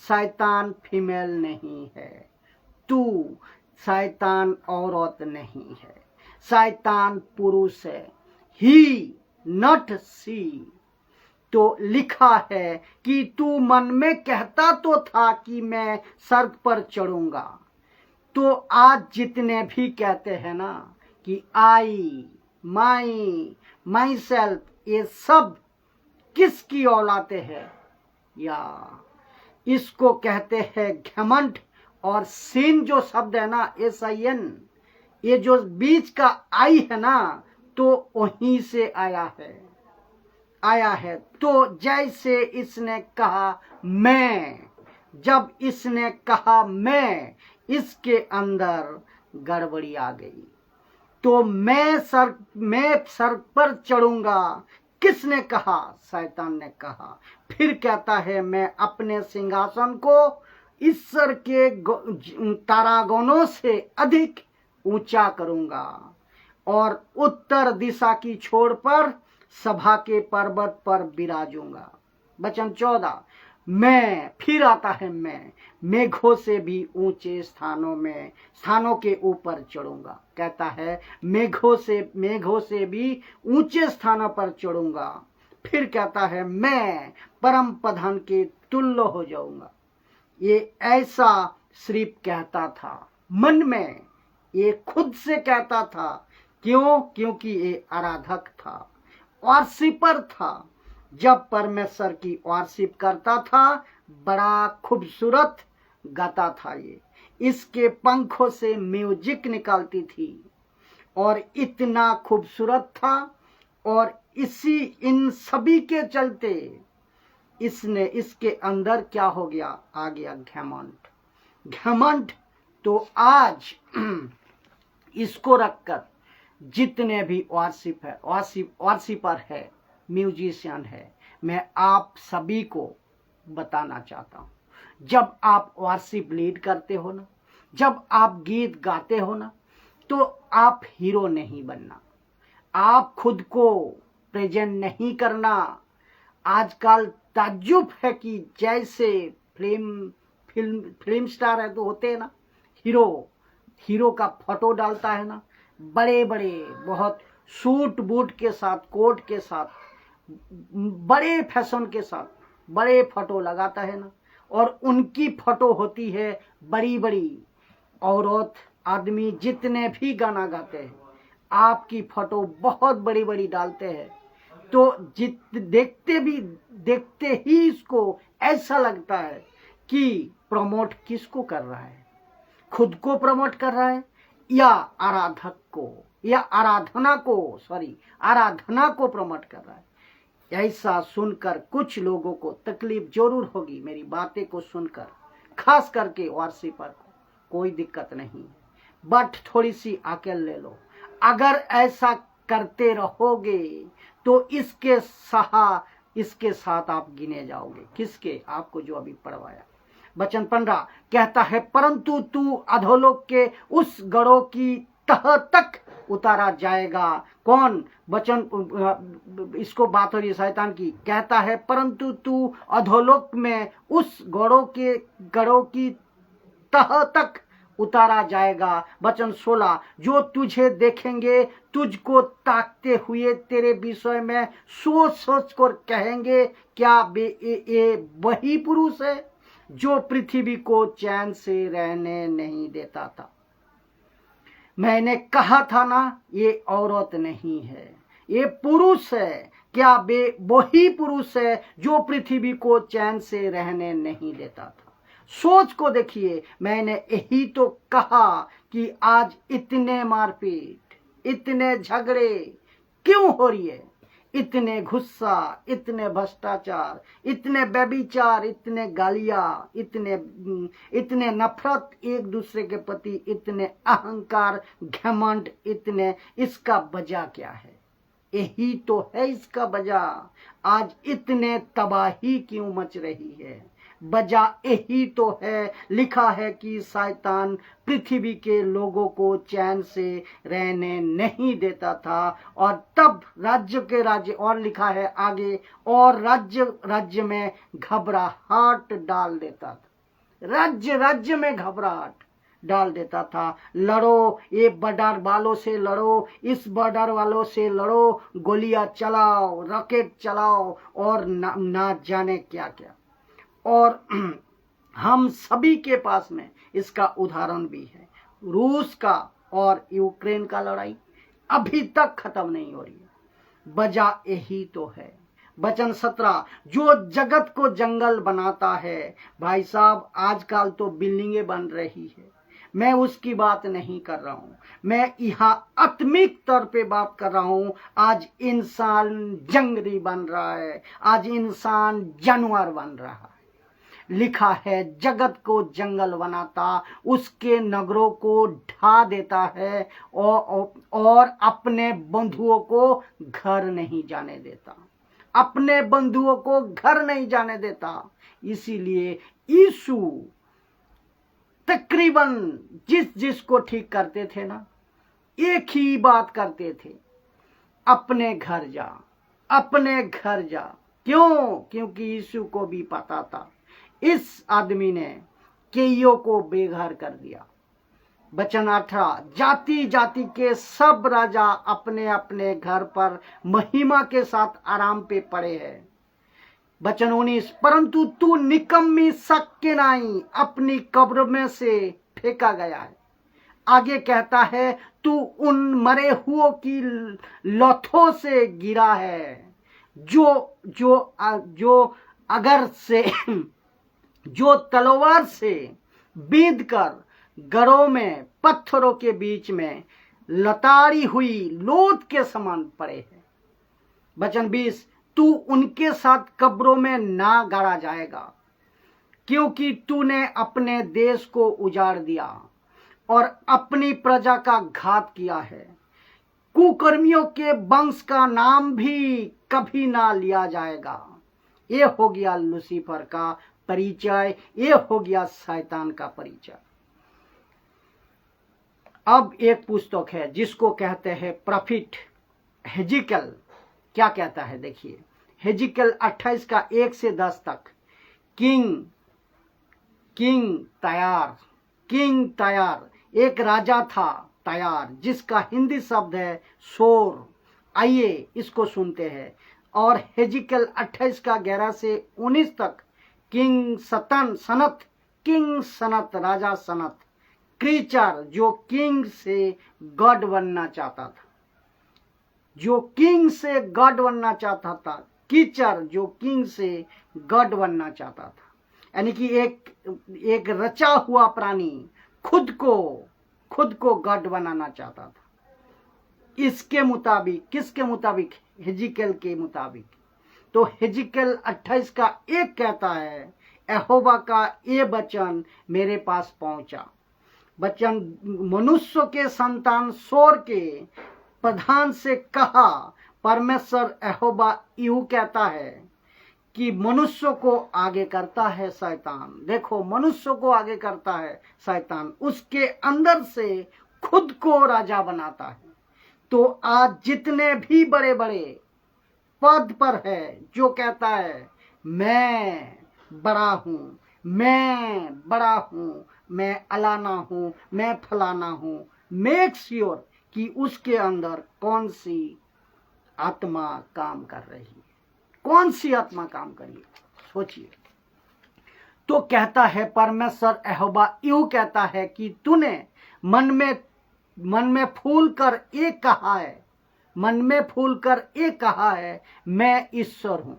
शैतान फीमेल नहीं है, तू शैतान औरत नहीं है, शैतान पुरुष है, ही नॉट सी। तो लिखा है कि तू मन में कहता तो था कि मैं सर्ग पर चढ़ूंगा। तो आज जितने भी कहते हैं ना कि आई, माई, माई सेल्फ, ये सब किसकी औलाते हैं? या इसको कहते हैं घमंड। और सीन जो शब्द है ना, SIN, ये जो बीच का आई है ना, तो वहीं से आया है। तो जैसे इसने कहा मैं, जब इसने कहा मैं, इसके अंदर गड़बड़ी आ गई। तो मैं सर्ग पर चढ़ूंगा, किसने कहा? शैतान ने कहा। फिर कहता है मैं अपने सिंहासन को ईश्वर के तारागणों से अधिक ऊंचा करूंगा और उत्तर दिशा की छोर पर सभा के पर्वत पर विराजूंगा। वचन 14, मैं, फिर आता है मैं, मेघों से भी ऊंचे स्थानों के ऊपर चढ़ूंगा। कहता है मेघों से भी ऊंचे स्थानों पर चढ़ूंगा। फिर कहता है मैं परम प्रधान के तुल्य हो जाऊंगा। ये ऐसा सिर्फ कहता था मन में, ये खुद से कहता था। क्यों? क्योंकि ये आराधक था, वर्शिपर था। जब परमेश्वर की वर्शिप करता था बड़ा खूबसूरत गाता था ये, इसके पंखों से म्यूजिक निकलती थी और इतना खूबसूरत था। और इन सभी के चलते इसके अंदर क्या हो गया? आ गया घमंड। तो आज इसको रखकर जितने भी वर्शिपर है, म्यूजिशियन है, मैं आप सभी को बताना चाहता हूँ, जब आप वर्शिप लीड करते हो ना, जब आप गीत गाते हो ना, तो आप हीरो नहीं बनना, आप खुद को प्रेजेंट नहीं करना। आजकल ताज्जुब है कि जैसे फिल्म स्टार है तो होते हैं ना, हीरो का फोटो डालता है ना, बड़े बड़े बहुत सूट बूट के साथ, कोट के साथ, बड़े फैशन के साथ बड़े फोटो लगाता है ना, और उनकी फोटो होती है बड़ी बड़ी औरत आदमी जितने भी गाना गाते हैं, आपकी फोटो बहुत बड़ी बड़ी डालते हैं। तो देखते ही इसको ऐसा लगता है कि प्रमोट किसको कर रहा है? खुद को प्रमोट कर रहा है या आराधक को? या आराधना को प्रमोट कर रहा है। ऐसा सुनकर कुछ लोगों को तकलीफ जरूर होगी मेरी बातें को सुनकर, खास करके वर्शिपर को कोई दिक्कत नहीं है, बट थोड़ी सी अकल ले लो। अगर ऐसा करते रहोगे तो इसके साथ आप गिने जाओगे। किसके? आपको जो अभी पढ़वाया। वचन 15 कहता है, परंतु तू अधोलोक के उस गढ़ों की तह तक उतारा जाएगा। कौन? वचन इसको बात हो रही शैतान की। कहता है, परंतु तू अधोलोक में उस गढ़ों की तह तक उतारा जाएगा। वचन 16 जो तुझे देखेंगे तुझको ताकते हुए तेरे विषय में सोच सोच कर कहेंगे, क्या ये वही पुरुष है जो पृथ्वी को चैन से रहने नहीं देता था? मैंने कहा था ना, ये औरत नहीं है, ये पुरुष है। क्या वही पुरुष है जो पृथ्वी को चैन से रहने नहीं देता था? सोच को देखिए। मैंने यही तो कहा कि आज इतने मारपीट, इतने झगड़े क्यों हो रही है? इतने गुस्सा, इतने भ्रष्टाचार, इतने व्यभिचार, इतने गालियां, इतने नफरत एक दूसरे के प्रति, इतने अहंकार, घमंड, इतने, इसका वजह क्या है? यही तो है इसका वजह। आज इतने तबाही क्यों मच रही है? वजह यही तो है। लिखा है कि शैतान पृथ्वी के लोगों को चैन से रहने नहीं देता था, और तब राज्य और लिखा है आगे, और राज्य में घबराहट डाल देता था। राज्य में घबराहट डाल देता था। लड़ो, ये बॉर्डर वालों से लड़ो, इस बॉर्डर वालों से लड़ो, गोलियां चलाओ, रॉकेट चलाओ, और ना जाने क्या क्या। और हम सभी के पास में इसका उदाहरण भी है। रूस का और यूक्रेन का लड़ाई अभी तक खत्म नहीं हो रही है। वजह यही तो है। वचन 17 जो जगत को जंगल बनाता है। भाई साहब, आजकल तो बिल्डिंगें बन रही है, मैं उसकी बात नहीं कर रहा हूं। मैं यहाँ आत्मिक तौर पे बात कर रहा हूं। आज इंसान जंगली बन रहा है, आज इंसान जानवर बन रहा है। लिखा है जगत को जंगल बनाता, उसके नगरों को ढा देता है, और अपने बंधुओं को घर नहीं जाने देता। अपने बंधुओं को घर नहीं जाने देता। इसीलिए यीशु तकरीबन जिसको ठीक करते थे ना, एक ही बात करते थे, अपने घर जा, अपने घर जा। क्यों? क्योंकि यीशु को भी पता था इस आदमी ने कईयों को बेघर कर दिया। वचन 18 जाति जाति के सब राजा अपने अपने घर पर महिमा के साथ आराम पे पड़े हैं। वचन 19 परंतु तू निकम्मी सक्केनाई अपनी कब्र में से फेंका गया है। आगे कहता है तू उन मरे हुओं की लौथों से गिरा है, जो अगर से जो तलवार से बींध कर गढ़ों में पत्थरों के बीच में लताड़ी हुई लोथ के समान पड़े हैं। वचन 20 तू उनके साथ कब्रों में ना गाड़ा जाएगा, क्योंकि तूने अपने देश को उजाड़ दिया और अपनी प्रजा का घात किया है। कुकर्मियों के वंश का नाम भी कभी ना लिया जाएगा। ये हो गया लूसीफर का परिचय, ये हो गया शैतान का परिचय। अब एक पुस्तक है जिसको कहते हैं प्रॉफिट हेजिकल। क्या कहता है देखिए, हेजिकल 28 का 1 से 10 तक। किंग तैयार एक राजा था तैयार, जिसका हिंदी शब्द है शोर। आइए इसको सुनते हैं। और हेजिकल 28 का 11 से 19 तक। किंग सनत राजा सनत, क्रीचर जो किंग से गॉड बनना चाहता था, कीचर जो किंग से गॉड बनना चाहता था। यानी कि एक रचा हुआ प्राणी खुद को गॉड बनाना चाहता था। इसके मुताबिक, किसके मुताबिक? हिजकिय्याल के मुताबिक। तो हिजकिय्याल 28 का 1 कहता है, यहोवा का ये वचन मेरे पास पहुंचा। वचन मनुष्य के संतान सोर के प्रधान से कहा, परमेश्वर यहोवा यूं कहता है कि मनुष्य को आगे करता है शैतान। देखो, मनुष्य को आगे करता है शैतान, उसके अंदर से खुद को राजा बनाता है। तो आज जितने भी बड़े बड़े पद पर है, जो कहता है मैं बड़ा हूं, मैं बड़ा हूं, मैं अलाना हूं, मैं फलाना हूं, मेक श्योर कि उसके अंदर कौन सी आत्मा काम कर रही है, कौन सी आत्मा काम कर रही है, सोचिए। तो कहता है परमेश्वर यहोवा यूं कहता है कि तूने मन में फूल कर एक कहा है, मन में फूल कर एक कहा है, मैं ईश्वर हूं।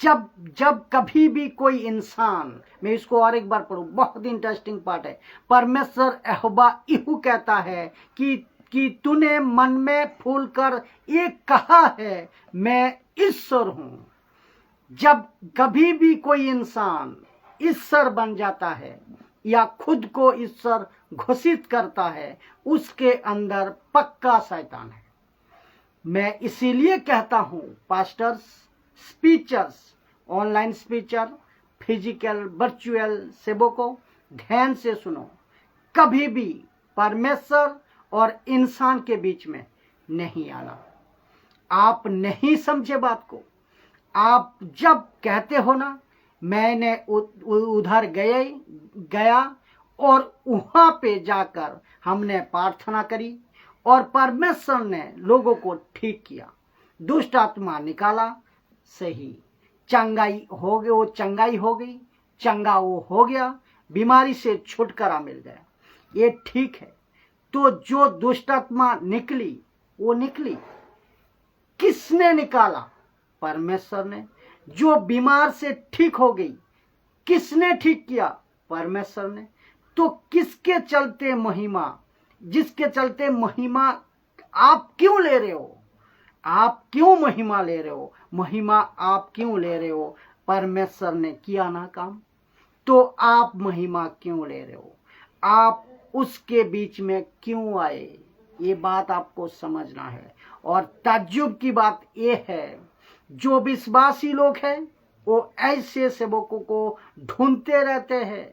जब कभी भी कोई इंसान, मैं इसको और एक बार पढ़ूं, बहुत इंटरेस्टिंग पार्ट है। परमेश्वर यहोवा यूं कहता है कि तूने मन में फूल कर एक कहा है, मैं ईश्वर हूं। जब कभी भी कोई इंसान ईश्वर बन जाता है या खुद को ईश्वर घोषित करता है, उसके अंदर पक्का शैतान है। मैं इसीलिए कहता हूं, पास्टर्स, स्पीचर्स, ऑनलाइन स्पीचर, फिजिकल वर्चुअल सेवकों, ध्यान से सुनो, कभी भी परमेश्वर और इंसान के बीच में नहीं आना। आप नहीं समझे बात को। आप जब कहते हो ना, मैंने उधर गया और वहां पे जाकर हमने प्रार्थना करी और परमेश्वर ने लोगों को ठीक किया, दुष्ट आत्मा निकाला, सही चंगाई हो गई, वो चंगाई हो गई, चंगा वो हो गया, बीमारी से छुटकारा मिल गया, ये ठीक है। तो जो दुष्ट आत्मा निकली, वो निकली, किसने निकाला? परमेश्वर ने। जो बीमार से ठीक हो गई, किसने ठीक किया? परमेश्वर ने। तो किसके चलते महिमा, जिसके चलते महिमा आप क्यों ले रहे हो? आप क्यों महिमा ले रहे हो? महिमा आप क्यों ले रहे हो? परमेश्वर ने किया ना काम, तो आप महिमा क्यों ले रहे हो? आप उसके बीच में क्यों आए? ये बात आपको समझना है। और ताज्जुब की बात ये है, जो विश्वासी लोग हैं वो ऐसे सेवकों को ढूंढते रहते हैं,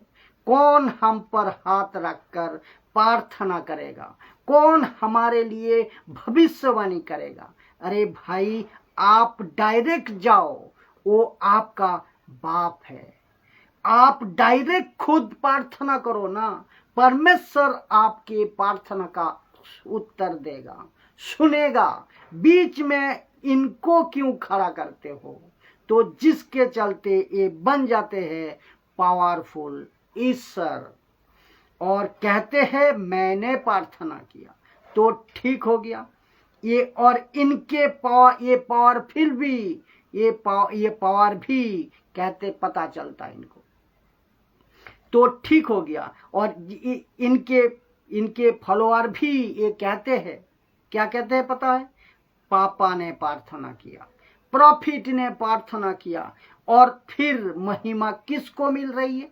कौन हम पर हाथ रखकर प्रार्थना करेगा, कौन हमारे लिए भविष्यवाणी करेगा। अरे भाई, आप डायरेक्ट जाओ, वो आपका बाप है। आप डायरेक्ट खुद प्रार्थना करो ना, परमेश्वर आपके प्रार्थना का उत्तर देगा, सुनेगा। बीच में इनको क्यों खड़ा करते हो? तो जिसके चलते ये बन जाते हैं पावरफुल ईश्वर और कहते हैं मैंने प्रार्थना किया तो ठीक हो गया। ये और इनके पावरफुल भी, ये पावर भी कहते पता चलता है इनको, तो ठीक हो गया। और इनके फॉलोअर भी ये कहते हैं, क्या कहते हैं पता है? पापा ने प्रार्थना किया, प्रॉफिट ने प्रार्थना किया। और फिर महिमा किसको मिल रही है?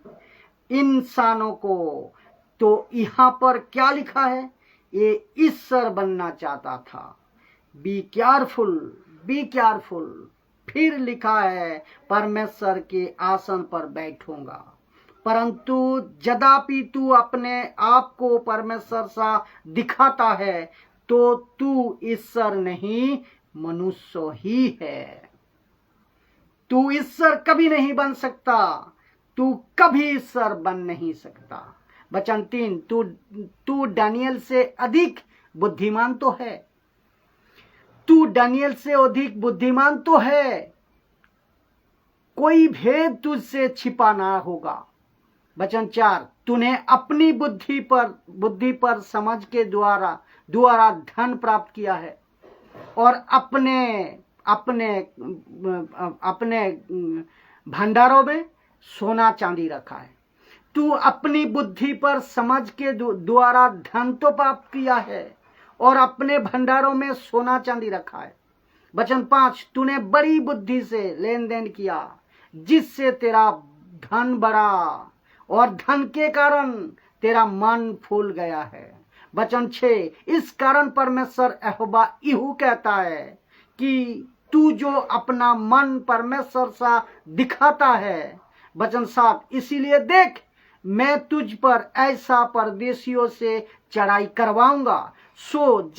इंसानों को। तो यहाँ पर क्या लिखा है? ये ईश्वर बनना चाहता था। Be careful, be careful. फिर लिखा है परमेश्वर के आसन पर बैठूंगा। परंतु यद्यपि तू अपने आप को परमेश्वर सा दिखाता है, तो तू ईश्वर नहीं, मनुष्य ही है। तू ईश्वर कभी नहीं बन सकता, तू कभी ईश्वर बन नहीं सकता। वचन 3, तू दानियल से अधिक बुद्धिमान तो है, तू दानियल से अधिक बुद्धिमान तो है, कोई भेद तुझसे छिपा ना होगा। वचन 4, तूने अपनी बुद्धि पर समझ के द्वारा धन प्राप्त किया है और अपने भंडारों में सोना चांदी रखा है। तू अपनी बुद्धि पर समझ के द्वारा धन तो प्राप्त किया है और अपने भंडारों में सोना चांदी रखा है। वचन 5, तूने बड़ी बुद्धि से लेन देन किया, जिससे तेरा धन बढ़ा और धन के कारण तेरा मन फूल गया है। वचन 6, इस कारण परमेश्वर यहोवा यूं कहता है कि तू जो अपना मन परमेश्वर सा दिखाता है। वचन 7, इसीलिए देख, मैं तुझ पर ऐसा परदेशियों से चढ़ाई करवाऊंगा, सो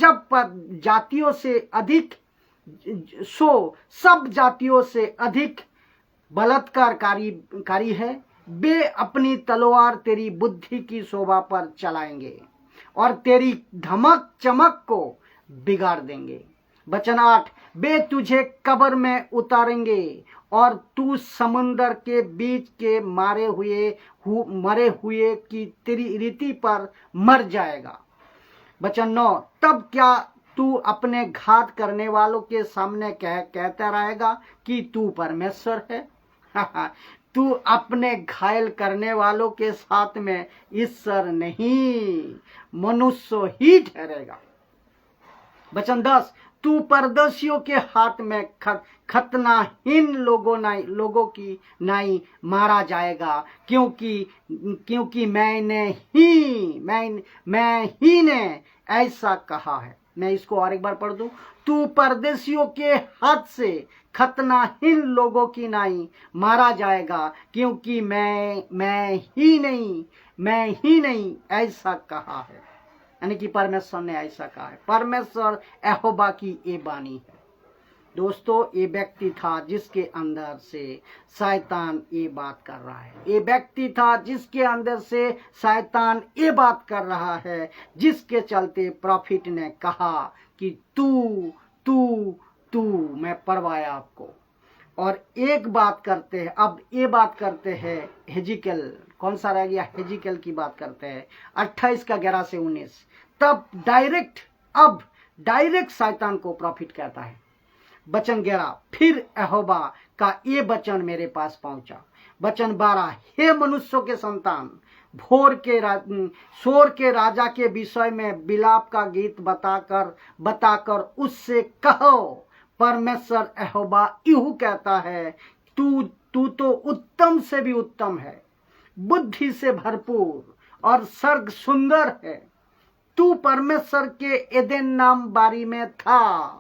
सब जातियों से अधिक बलात्कारकारी है। वे अपनी तलवार तेरी बुद्धि की शोभा पर चलाएंगे और तेरी धमक चमक को बिगाड़ देंगे। वचन 8, वे तुझे कब्र में उतारेंगे और तू समुद्र के बीच के मरे हुए की तेरी रीति पर मर जाएगा। वचन 9, तब क्या तू अपने घात करने वालों के सामने कहता रहेगा कि तू परमेश्वर है? तू अपने घायल करने वालों के साथ में ईश्वर नहीं, मनुष्य ही ठहरेगा। वचन 10, तू परदेशियों के हाथ में खतनाहीन लोगों की नाई मारा जाएगा, क्योंकि मैं ही ने ऐसा कहा है। मैं इसको और एक बार पढ़ दूं। तू परदेशियों के हाथ से खतनाहीन लोगों की नाई मारा जाएगा, क्योंकि मैं ही नहीं ऐसा कहा है। यानी कि परमेश्वर ने ऐसा कहा है। परमेश्वर यहोवा की ये वाणी है। दोस्तों, ये व्यक्ति था जिसके अंदर से शैतान ये बात कर रहा है। ये व्यक्ति था जिसके अंदर से शैतान ये बात कर रहा है, जिसके चलते प्रॉफिट ने कहा कि तू मैं परवाया आपको। और एक बात करते हैं, अब ये बात करते हैं हेजिकेल, कौन सा रह गया? हेजिकेल की बात करते हैं 28 का 11 से 19। तब डायरेक्ट शैतान को प्रॉफिट कहता है। वचन 11, फिर यहोवा का ये वचन मेरे पास पहुंचा। वचन 12, हे मनुष्यों के संतान, शोर के राजा के विषय में विलाप का गीत बताकर उससे कहो, परमेश्वर यहोवा यूं कहता है, तू तो उत्तम से भी उत्तम है, बुद्धि से भरपूर और सर्ग सुंदर है। तू परमेश्वर के एदेन नाम बारी में था।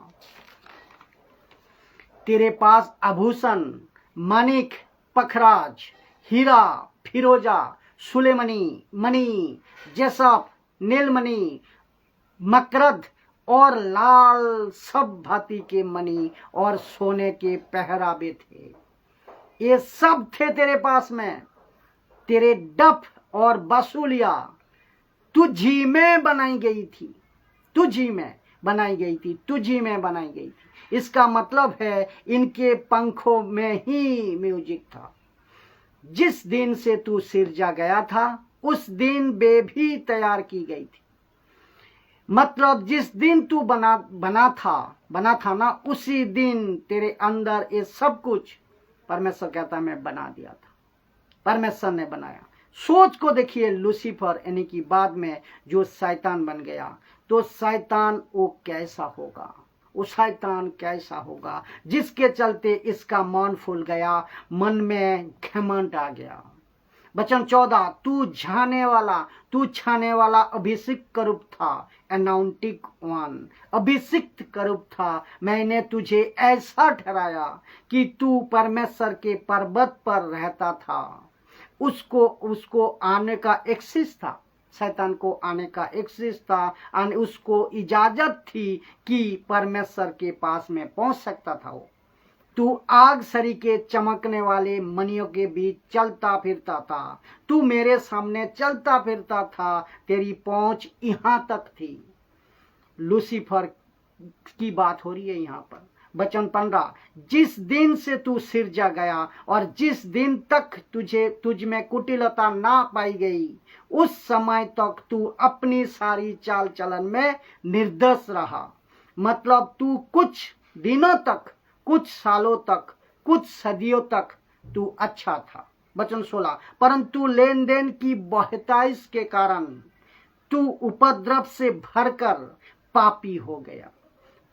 तेरे पास आभूषण, मानिक, पखराज, हीरा, फिरोजा, मणि, जैसप, नीलमणि, मकरद और लाल सब भांति के मणि और सोने के पहरावे थे। ये सब थे तेरे पास में। तेरे डफ और बांसुरियां तुझी में बनाई गई थी। इसका मतलब है इनके पंखों में ही म्यूजिक था। जिस दिन से तू सिरजा गया था, उस दिन वे भी तैयार की गई थी। मतलब जिस दिन तू बना था ना, उसी दिन तेरे अंदर ये सब कुछ परमेश्वर कहता मैं बना दिया था। परमेश्वर ने बनाया। सोच को देखिए, लूसीफर यानी कि बाद में जो शैतान बन गया, तो शैतान वो कैसा होगा जिसके चलते इसका मन फूल गया, मन में घमंड आ गया। वचन 14, तू छाने वाला अभिषिक्त करूब था, अनाउंटिक वन, अभिषिक्त करूब था। मैंने तुझे ऐसा ठहराया कि तू परमेश्वर के पर्वत पर रहता था। उसको आने का एक्सेस था, शैतान को आने का एक्सेस था, उसको इजाजत थी कि परमेश्वर के पास में पहुंच सकता था। वो तू आग सरीके चमकने वाले मणियों के बीच चलता फिरता था। तू मेरे सामने चलता फिरता था, तेरी पहुंच यहां तक थी। लूसीफर की बात हो रही है यहाँ पर। वचन 15, जिस दिन से तू सिरजा गया और जिस दिन तक तुझ में कुटिलता ना पाई गई, उस समय तक तू अपनी सारी चाल चलन में निर्दोष रहा। मतलब तू कुछ दिनों तक, कुछ सालों तक, कुछ सदियों तक तू अच्छा था। वचन 16, परंतु लेन देन की बहुतायश के कारण तू उपद्रव से भरकर पापी हो गया,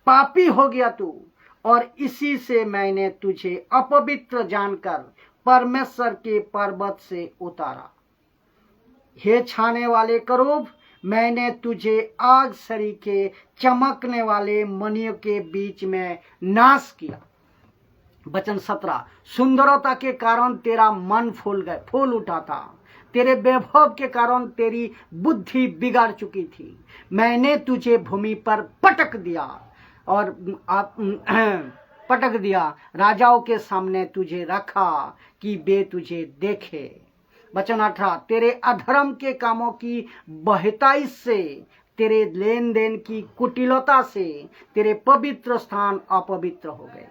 पापी हो गया तू, और इसी से मैंने तुझे अपवित्र जानकर परमेश्वर के पर्वत से उतारा। हे छाने वाले करूब, मैंने तुझे आग सरीखे चमकने वाले मणियों के बीच में नाश किया। वचन 17, सुंदरता के कारण तेरा मन फूल उठा था, तेरे वैभव के कारण तेरी बुद्धि बिगाड़ चुकी थी। मैंने तुझे भूमि पर पटक दिया और पटक दिया, राजाओं के सामने तुझे रखा कि वे तुझे देखे। वचन 18, तेरे अधर्म के कामों की बहताई से, तेरे लेन देन की कुटिलता से तेरे पवित्र स्थान अपवित्र हो गए।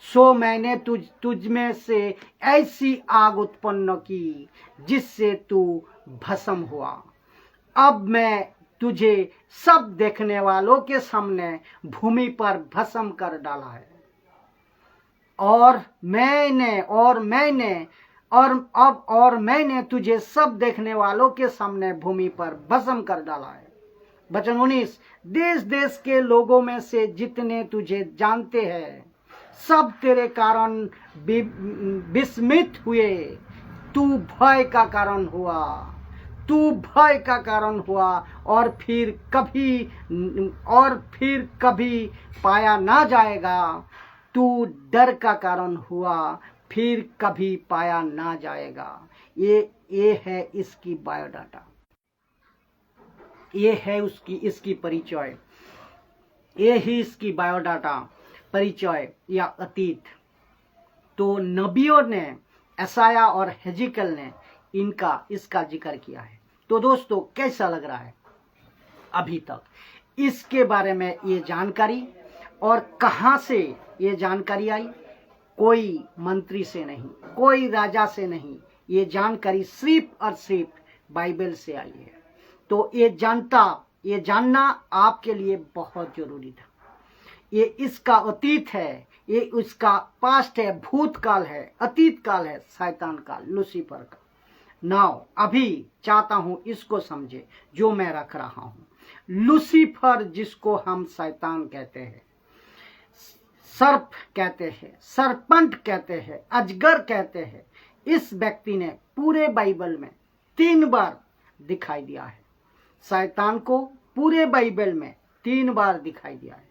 सो मैंने तुझ में से ऐसी आग उत्पन्न की जिससे तू भस्म हुआ। अब मैं तुझे सब देखने वालों के सामने भूमि पर भस्म कर डाला है। और मैंने तुझे सब देखने वालों के सामने भूमि पर भस्म कर डाला है। वचन 19, देश देश के लोगों में से जितने तुझे जानते हैं सब तेरे कारण विस्मित हुए। तू भय का कारण हुआ, तू भय का कारण हुआ, और फिर कभी पाया ना जाएगा। तू डर का कारण हुआ, फिर कभी पाया ना जाएगा। ये है इसकी बायोडाटा, ये है इसकी परिचय, ये ही इसकी बायोडाटा, परिचय या अतीत। तो नबियों ने, यशायाह और हेजिकल ने इसका जिक्र किया है। तो दोस्तों कैसा लग रहा है अभी तक इसके बारे में ये जानकारी? और कहाँ से ये जानकारी आई? कोई मंत्री से नहीं, कोई राजा से नहीं, ये जानकारी सिर्फ और सिर्फ बाइबल से आई है। तो ये जानना आपके लिए बहुत जरूरी था। ये इसका अतीत है, ये उसका पास्ट है, भूतकाल है, अतीत काल है, शैतान का, लूसीफर का। नाउ अभी चाहता हूं इसको समझे जो मैं रख रहा हूं। लूसीफर, जिसको हम शैतान कहते हैं, सर्प कहते हैं, सरपंट कहते हैं, अजगर कहते हैं, इस व्यक्ति ने पूरे बाइबल में 3 बार दिखाई दिया है। शैतान को पूरे बाइबल में 3 बार दिखाई दिया है,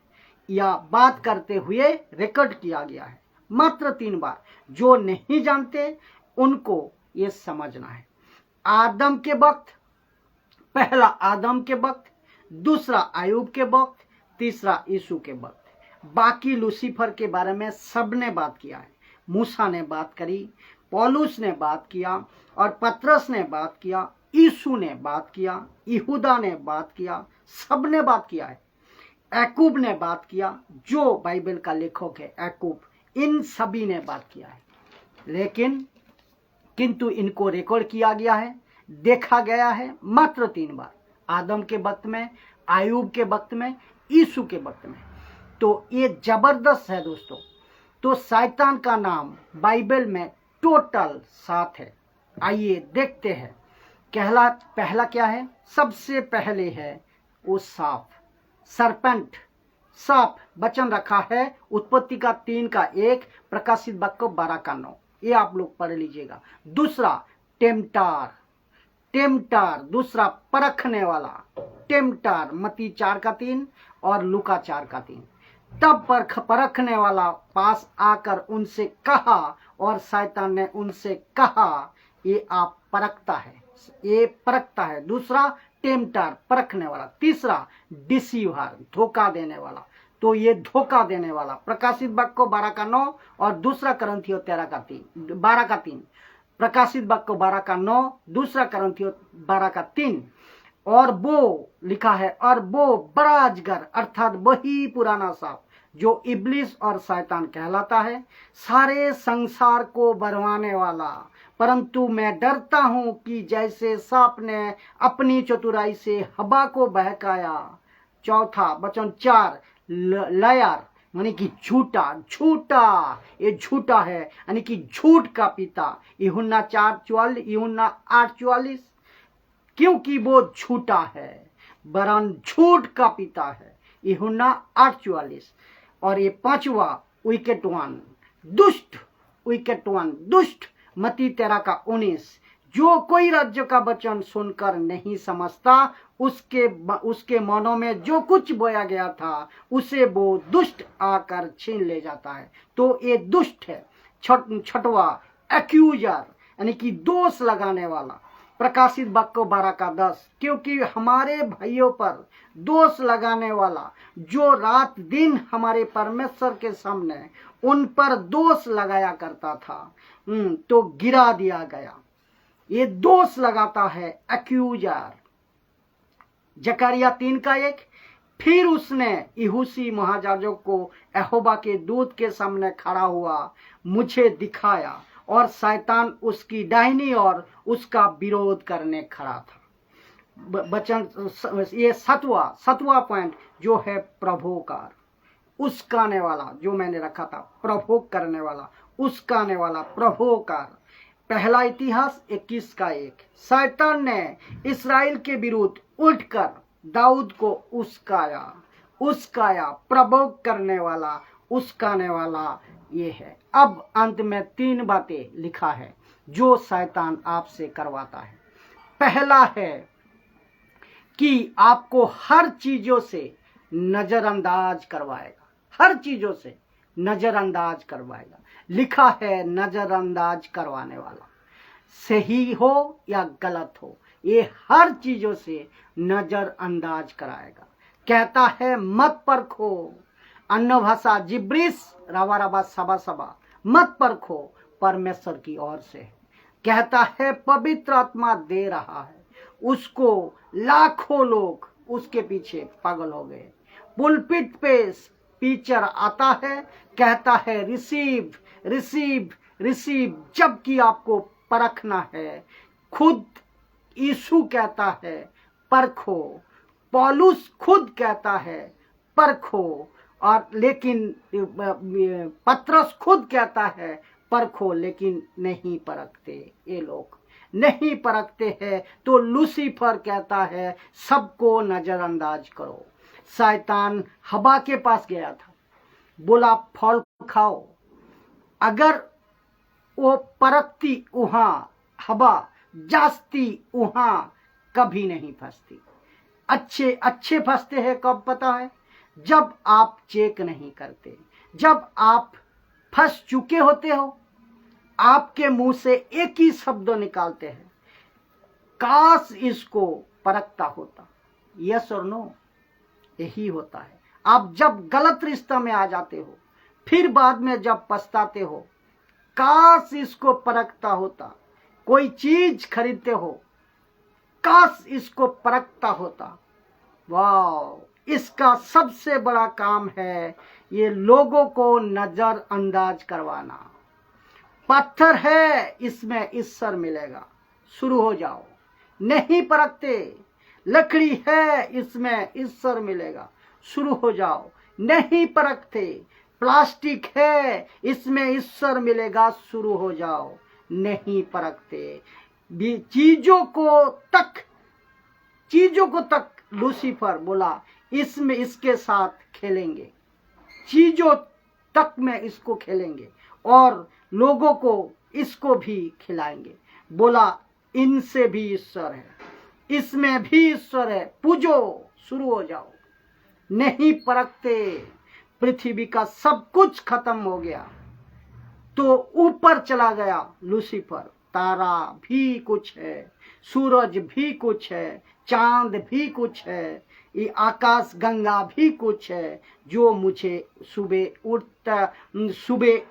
या बात करते हुए रिकॉर्ड किया गया है, मात्र 3 बार। जो नहीं जानते उनको ये समझना है। आदम के वक्त, पहला आदम के वक्त, दूसरा आयूब के वक्त, तीसरा यीशु के वक्त। बाकी लूसीफर के बारे में सबने बात किया है। मूसा ने बात करी, पौलुस ने बात किया, और पतरस ने बात किया, यीशु ने बात किया, यहूदा ने बात किया, सबने बात किया है। याकूब ने बात किया, जो बाइबल का लेखक है याकूब, इन सभी ने बात किया है। किंतु इनको रिकॉर्ड किया गया है, देखा गया है मात्र 3 बार। आदम के वक्त में, आयूब के वक्त में, यीशु के वक्त में। तो ये जबरदस्त है दोस्तों। तो शैतान का नाम बाइबल में टोटल 7 है। आइए देखते हैं। पहला क्या है? सबसे पहले है वो सांप, सरपेंट, सांप। वचन रखा है उत्पत्ति का 3 का 1, प्रकाशित वाक्य 12 का 9। ये आप लोग पढ़ लीजिएगा। दूसरा टेम्पटार, दूसरा परखने वाला, टेम्पटार, मत्ती 4 का 3 और लूका 4 का 3। तब परखने वाला पास आकर उनसे कहा, और शैतान ने उनसे कहा, ये आप परखता है, ये परखता है। दूसरा टेम्पटार, परखने वाला। तीसरा डिसीवर, धोखा देने वाला। तो ये धोखा देने वाला, प्रकाशित वाक्य 12 का 9 और दूसरा करंथियों 12 का 3। प्रकाशित वाक्य 12 का 9, दूसरा करंथियों 12 का 3। और वो लिखा है, और वो बड़ा अजगर, अर्थात वही पुराना सांप जो इब्लिस और शैतान कहलाता है, सारे संसार को बरवाने वाला। परंतु मैं डरता हूं कि जैसे सांप ने अपनी चतुराई से हवा को बहकाया। चौथा वचन 4, लायर, यानी कि झूठा, ये झूठा है, यानी कि झूठ का पिता। यूहन्ना 8:44, क्योंकि वो झूठा है, वरन झूठ का पिता है। यूहन्ना 8:44। और ये 5वां विकेट वन, दुष्ट, विकेट वन, दुष्ट, मत्ती 13:19। जो कोई राज्य का वचन सुनकर नहीं समझता, उसके मनों में जो कुछ बोया गया था उसे वो दुष्ट आकर छीन ले जाता है। तो ये दुष्ट है। छठवां एक्यूजर, यानी कि दोष लगाने वाला, प्रकाशित वाक्य 12:10। क्योंकि हमारे भाइयों पर दोष लगाने वाला जो रात दिन हमारे परमेश्वर के सामने उन पर दोष लगाया करता था, तो गिरा दिया गया। ये दोष लगाता है एक्यूजर। जकरिया 3:1। फिर उसने यहूसी महायाजक को यहोवा के दूत के सामने खड़ा हुआ मुझे दिखाया और शैतान उसकी दाहिनी और उसका विरोध करने खड़ा था। वचन ये सातवां पॉइंट जो है प्रभोकार, उसकाने वाला, जो मैंने रखा था प्रभोग करने वाला, उसकाने वाला, प्रभोकार। पहला इतिहास 21:1। शैतान ने इस्राएल के विरुद्ध उठकर दाऊद को उसकाया, प्रभोग करने वाला, उसकाने वाला ये है। अब अंत में 3 बातें लिखा है जो शैतान आपसे करवाता है। पहला है कि आपको हर चीजों से नजरअंदाज करवाएगा, हर चीजों से नजरअंदाज करवाएगा। लिखा है नजरअंदाज करवाने वाला, सही हो या गलत हो, ये हर चीजों से नजरअंदाज कराएगा। कहता है मत परखो, अन्य भाषा जिब्रिस रवा रवा सबा सबा, मत परखो, परमेश्वर की ओर से। कहता है पवित्र आत्मा दे रहा है, उसको लाखों लोग उसके पीछे पागल हो गए। पुलपिट पे टीचर आता है, कहता है रिसीव रिसीव रिसीव, जबकि आपको परखना है। खुद यीशु कहता है परखो, पौलुस खुद कहता है परखो, और लेकिन पत्रस खुद कहता है परखो, लेकिन नहीं परखते। ये लोग नहीं परखते हैं। तो लूसीफर कहता है सबको नजरअंदाज करो। शैतान हवा के पास गया था, बोला फल खाओ। अगर वो परखती वहां हवा जास्ती, वहां कभी नहीं फंसती। अच्छे फंसते हैं कब पता है? जब आप चेक नहीं करते, जब आप फंस चुके होते हो, आपके मुंह से एक ही शब्द निकालते हैं, काश इसको परखता होता। यस और नो, यही होता है। आप जब गलत रिश्ता में आ जाते हो, फिर बाद में जब पछताते हो, काश इसको परखता होता। कोई चीज खरीदते हो, काश इसको परखता होता। वाह, इसका सबसे बड़ा काम है ये लोगों को नजरअंदाज करवाना। पत्थर है, इसमें ईश्वर मिलेगा, शुरू हो जाओ। नहीं परखते, लकड़ी है, इसमें ईश्वर मिलेगा, शुरू हो जाओ। नहीं परखते, प्लास्टिक है, इसमें ईश्वर मिलेगा, शुरू हो जाओ। नहीं परखते, चीजों को तक लूसीफर बोला इसमें इसके साथ खेलेंगे, चीजों तक में इसको खेलेंगे और लोगों को इसको भी खिलाएंगे। बोला इनसे भी ईश्वर है, इसमें भी ईश्वर है, पूजो, शुरू हो जाओ। नहीं परखते, पृथ्वी का सब कुछ खत्म हो गया तो ऊपर चला गया लूसीफर। तारा भी कुछ है, सूरज भी कुछ है, चांद भी कुछ है, ये आकाश गंगा भी कुछ है। जो मुझे सुबह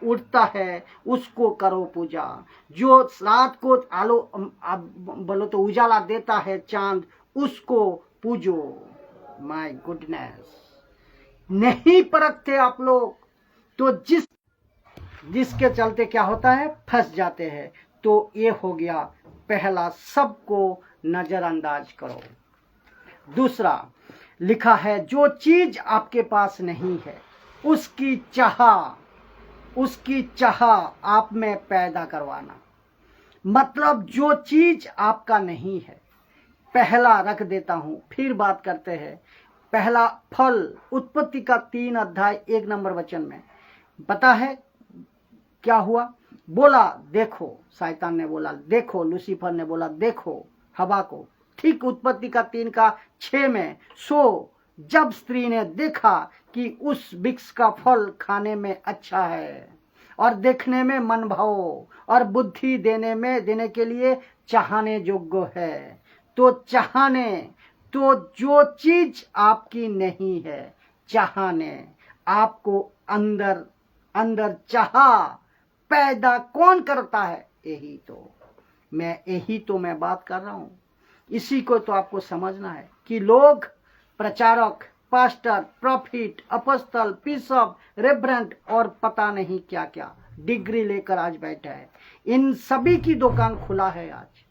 उठता है उसको करो पूजा। जो रात को आलो बोलो तो उजाला देता है चांद, उसको पूजो। माय गुडनेस, नहीं परखते आप लोग, तो जिसके चलते क्या होता है, फंस जाते हैं। तो ये हो गया पहला, सबको नजरअंदाज करो। दूसरा लिखा है जो चीज आपके पास नहीं है उसकी चाह आप में पैदा करवाना। मतलब जो चीज आपका नहीं है, पहला रख देता हूं, फिर बात करते हैं। पहला फल उत्पत्ति का 3 अध्याय 1 नंबर वचन में पता है क्या हुआ? बोला देखो, शैतान ने बोला देखो, लूसीफर ने बोला देखो हवा को। ठीक उत्पत्ति का 3 का 6 में, सो जब स्त्री ने देखा कि उस वृक्ष का फल खाने में अच्छा है और देखने में मन भाव और बुद्धि देने के लिए चाहने योग्य है, तो जो चीज आपकी नहीं है, चाहने आपको अंदर अंदर चाहा पैदा कौन करता है? यही तो मैं बात कर रहा हूं। इसी को तो आपको समझना है कि लोग प्रचारक, पास्टर, प्रॉफिट, अपostल, बिशप, रेवरेंड और पता नहीं क्या क्या डिग्री लेकर आज बैठा है। इन सभी की दुकान खुला है आज।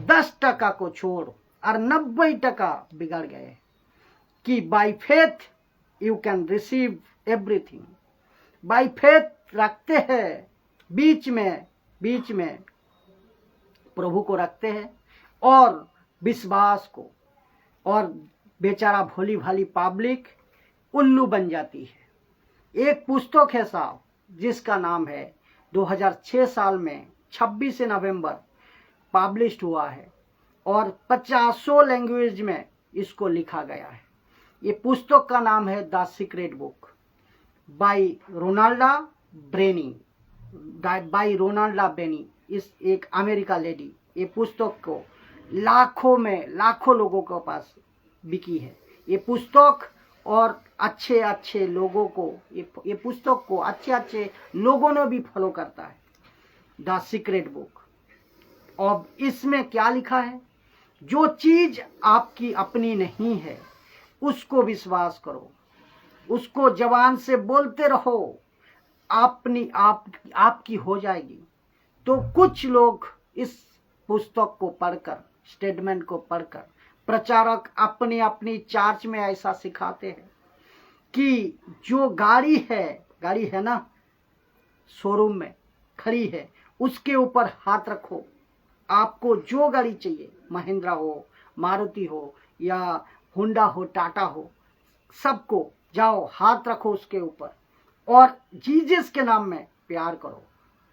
10% को छोड़ और 90% बिगड़ गए कि by faith you can receive everything. By faith रखते हैं, बीच में प्रभु को रखते हैं और विश्वास को, और बेचारा भोली भाली पब्लिक उल्लू बन जाती है। एक पुस्तक है साहब जिसका नाम है 2006 साल में 26 नवंबर पब्लिश हुआ है और 50 लैंग्वेज में इसको लिखा गया है। ये पुस्तक का नाम है the secret book by रोनाल्डा brainy. इस एक अमेरिका लेडी, ये पुस्तक को लाखों लोगों के पास बिकी है ये पुस्तक, और अच्छे लोगों को ये पुस्तक को अच्छे लोगों ने भी फॉलो करता है, द सीक्रेट बुक। अब इसमें क्या लिखा है? जो चीज आपकी अपनी नहीं है उसको विश्वास करो, उसको जबान से बोलते रहो, आपकी हो जाएगी। तो कुछ लोग इस पुस्तक को पढ़कर, स्टेटमेंट को पढ़कर, प्रचारक अपनी चर्च में ऐसा सिखाते हैं कि जो गाड़ी है ना, शोरूम में खड़ी है, उसके ऊपर हाथ रखो। आपको जो गाड़ी चाहिए, महिंद्रा हो, मारुति हो या हुंडा हो, टाटा हो, सबको जाओ हाथ रखो उसके ऊपर और जीसस के नाम में प्यार करो।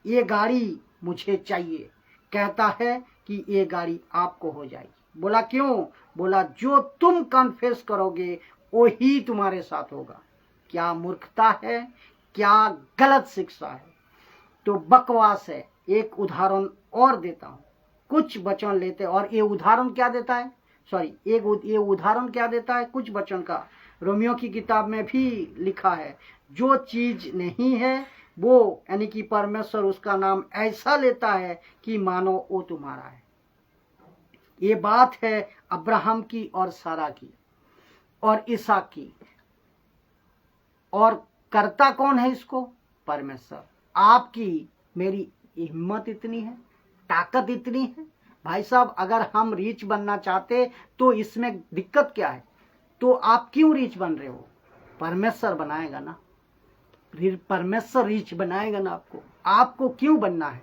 ये गाड़ी मुझे चाहिए। कहता है कि ये गाड़ी आपको हो जाएगी। बोला क्यों? बोला जो तुम कन्फेस करोगे वही तुम्हारे साथ होगा। क्या मूर्खता है, क्या गलत शिक्षा है, तो बकवास है। एक उदाहरण और देता हूं, कुछ वचन लेते, और ये उदाहरण क्या देता है, ये उदाहरण क्या देता है कुछ वचन का, रोमियो की किताब में भी लिखा है, जो चीज नहीं है वो, यानी कि परमेश्वर उसका नाम ऐसा लेता है कि मानो वो तुम्हारा है। ये बात है अब्राहम की और सारा की और इसहाक की, और करता कौन है इसको? परमेश्वर। आपकी मेरी हिम्मत इतनी है, ताकत इतनी है भाई साहब, अगर हम रीच बनना चाहते तो इसमें दिक्कत क्या है? तो आप क्यों रीच बन रहे हो? परमेश्वर बनाएगा ना, परमेश्वर रीच बनाएगा ना आपको क्यों बनना है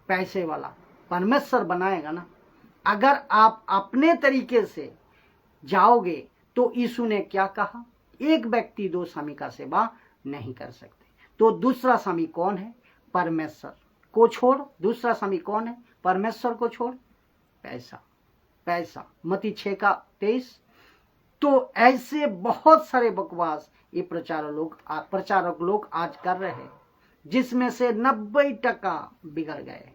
पैसे वाला? परमेश्वर बनाएगा ना। अगर आप अपने तरीके से जाओगे तो यीशु ने क्या कहा? एक व्यक्ति 2 स्वामी का सेवा नहीं कर सकते। तो दूसरा स्वामी कौन है? परमेश्वर को छोड़ दूसरा स्वामी कौन है? परमेश्वर को छोड़ पैसा। मत्ती 6:23। तो ऐसे बहुत सारे बकवास ये प्रचारक लोग आज कर रहे हैं, जिसमें से 90% बिगड़ गए।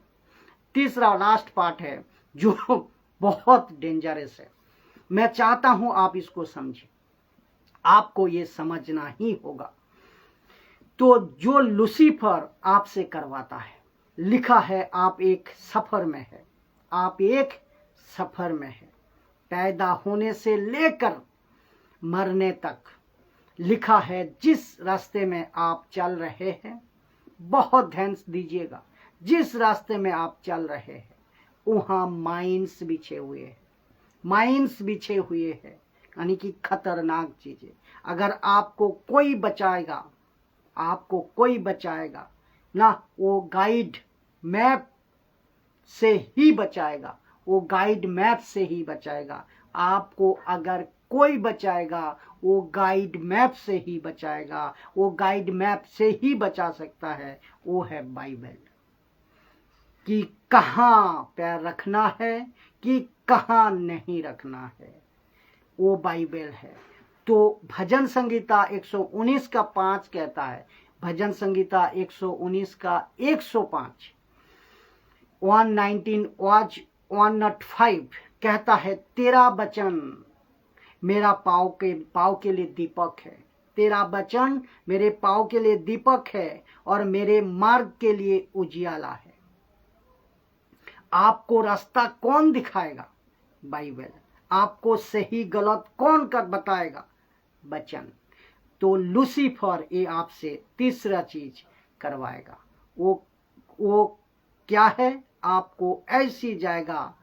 तीसरा लास्ट पार्ट है जो बहुत डेंजरस है। मैं चाहता हूं आप इसको समझें, आपको ये समझना ही होगा। तो जो लूसीफर आपसे करवाता है, लिखा है आप एक सफर में है, पैदा होने से लेकर मरने तक। लिखा है जिस रास्ते में आप चल रहे हैं, बहुत ध्यान दीजिएगा, जिस रास्ते में आप चल रहे हैं वहां माइंस बिछे हुए हैं, यानी कि खतरनाक चीजें। अगर आपको कोई बचाएगा ना, वो गाइड मैप से ही बचाएगा। आपको अगर कोई बचाएगा वो गाइड मैप से ही बचाएगा, वो गाइड मैप से ही बचा सकता है, वो है बाइबल। कि कहाँ पैर रखना है कि कहाँ नहीं रखना है, वो बाइबल है। तो भजन संगीता 119 का 5 कहता है, भजन संगीता 119 का 105 119 वाज 105 कहता है, तेरा वचन मेरा पाँव के लिए दीपक है, तेरा वचन मेरे पाँव के लिए दीपक है और मेरे मार्ग के लिए उजियाला है। आपको रास्ता कौन दिखाएगा? बाइबल। आपको सही गलत कौन कर बताएगा? वचन। तो लूसीफर ये आपसे तीसरा चीज करवाएगा। वो क्या है? आपको ऐसी जगह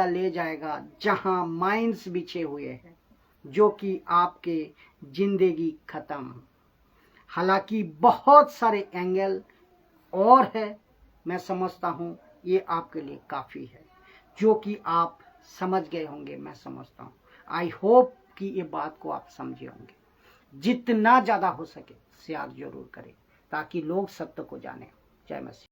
ले जाएगा जहां माइंस बिछे हुए हैं, जो कि आपके जिंदगी खत्म। हालांकि बहुत एंगल एंगल और है, मैं समझता हूं ये आपके लिए काफी है, जो कि आप समझ गए होंगे, मैं समझता हूं। आई होप कि ये बात को आप समझे होंगे। जितना ज्यादा हो सके शेयर जरूर करें ताकि लोग सत्य को जाने। जय मसीह।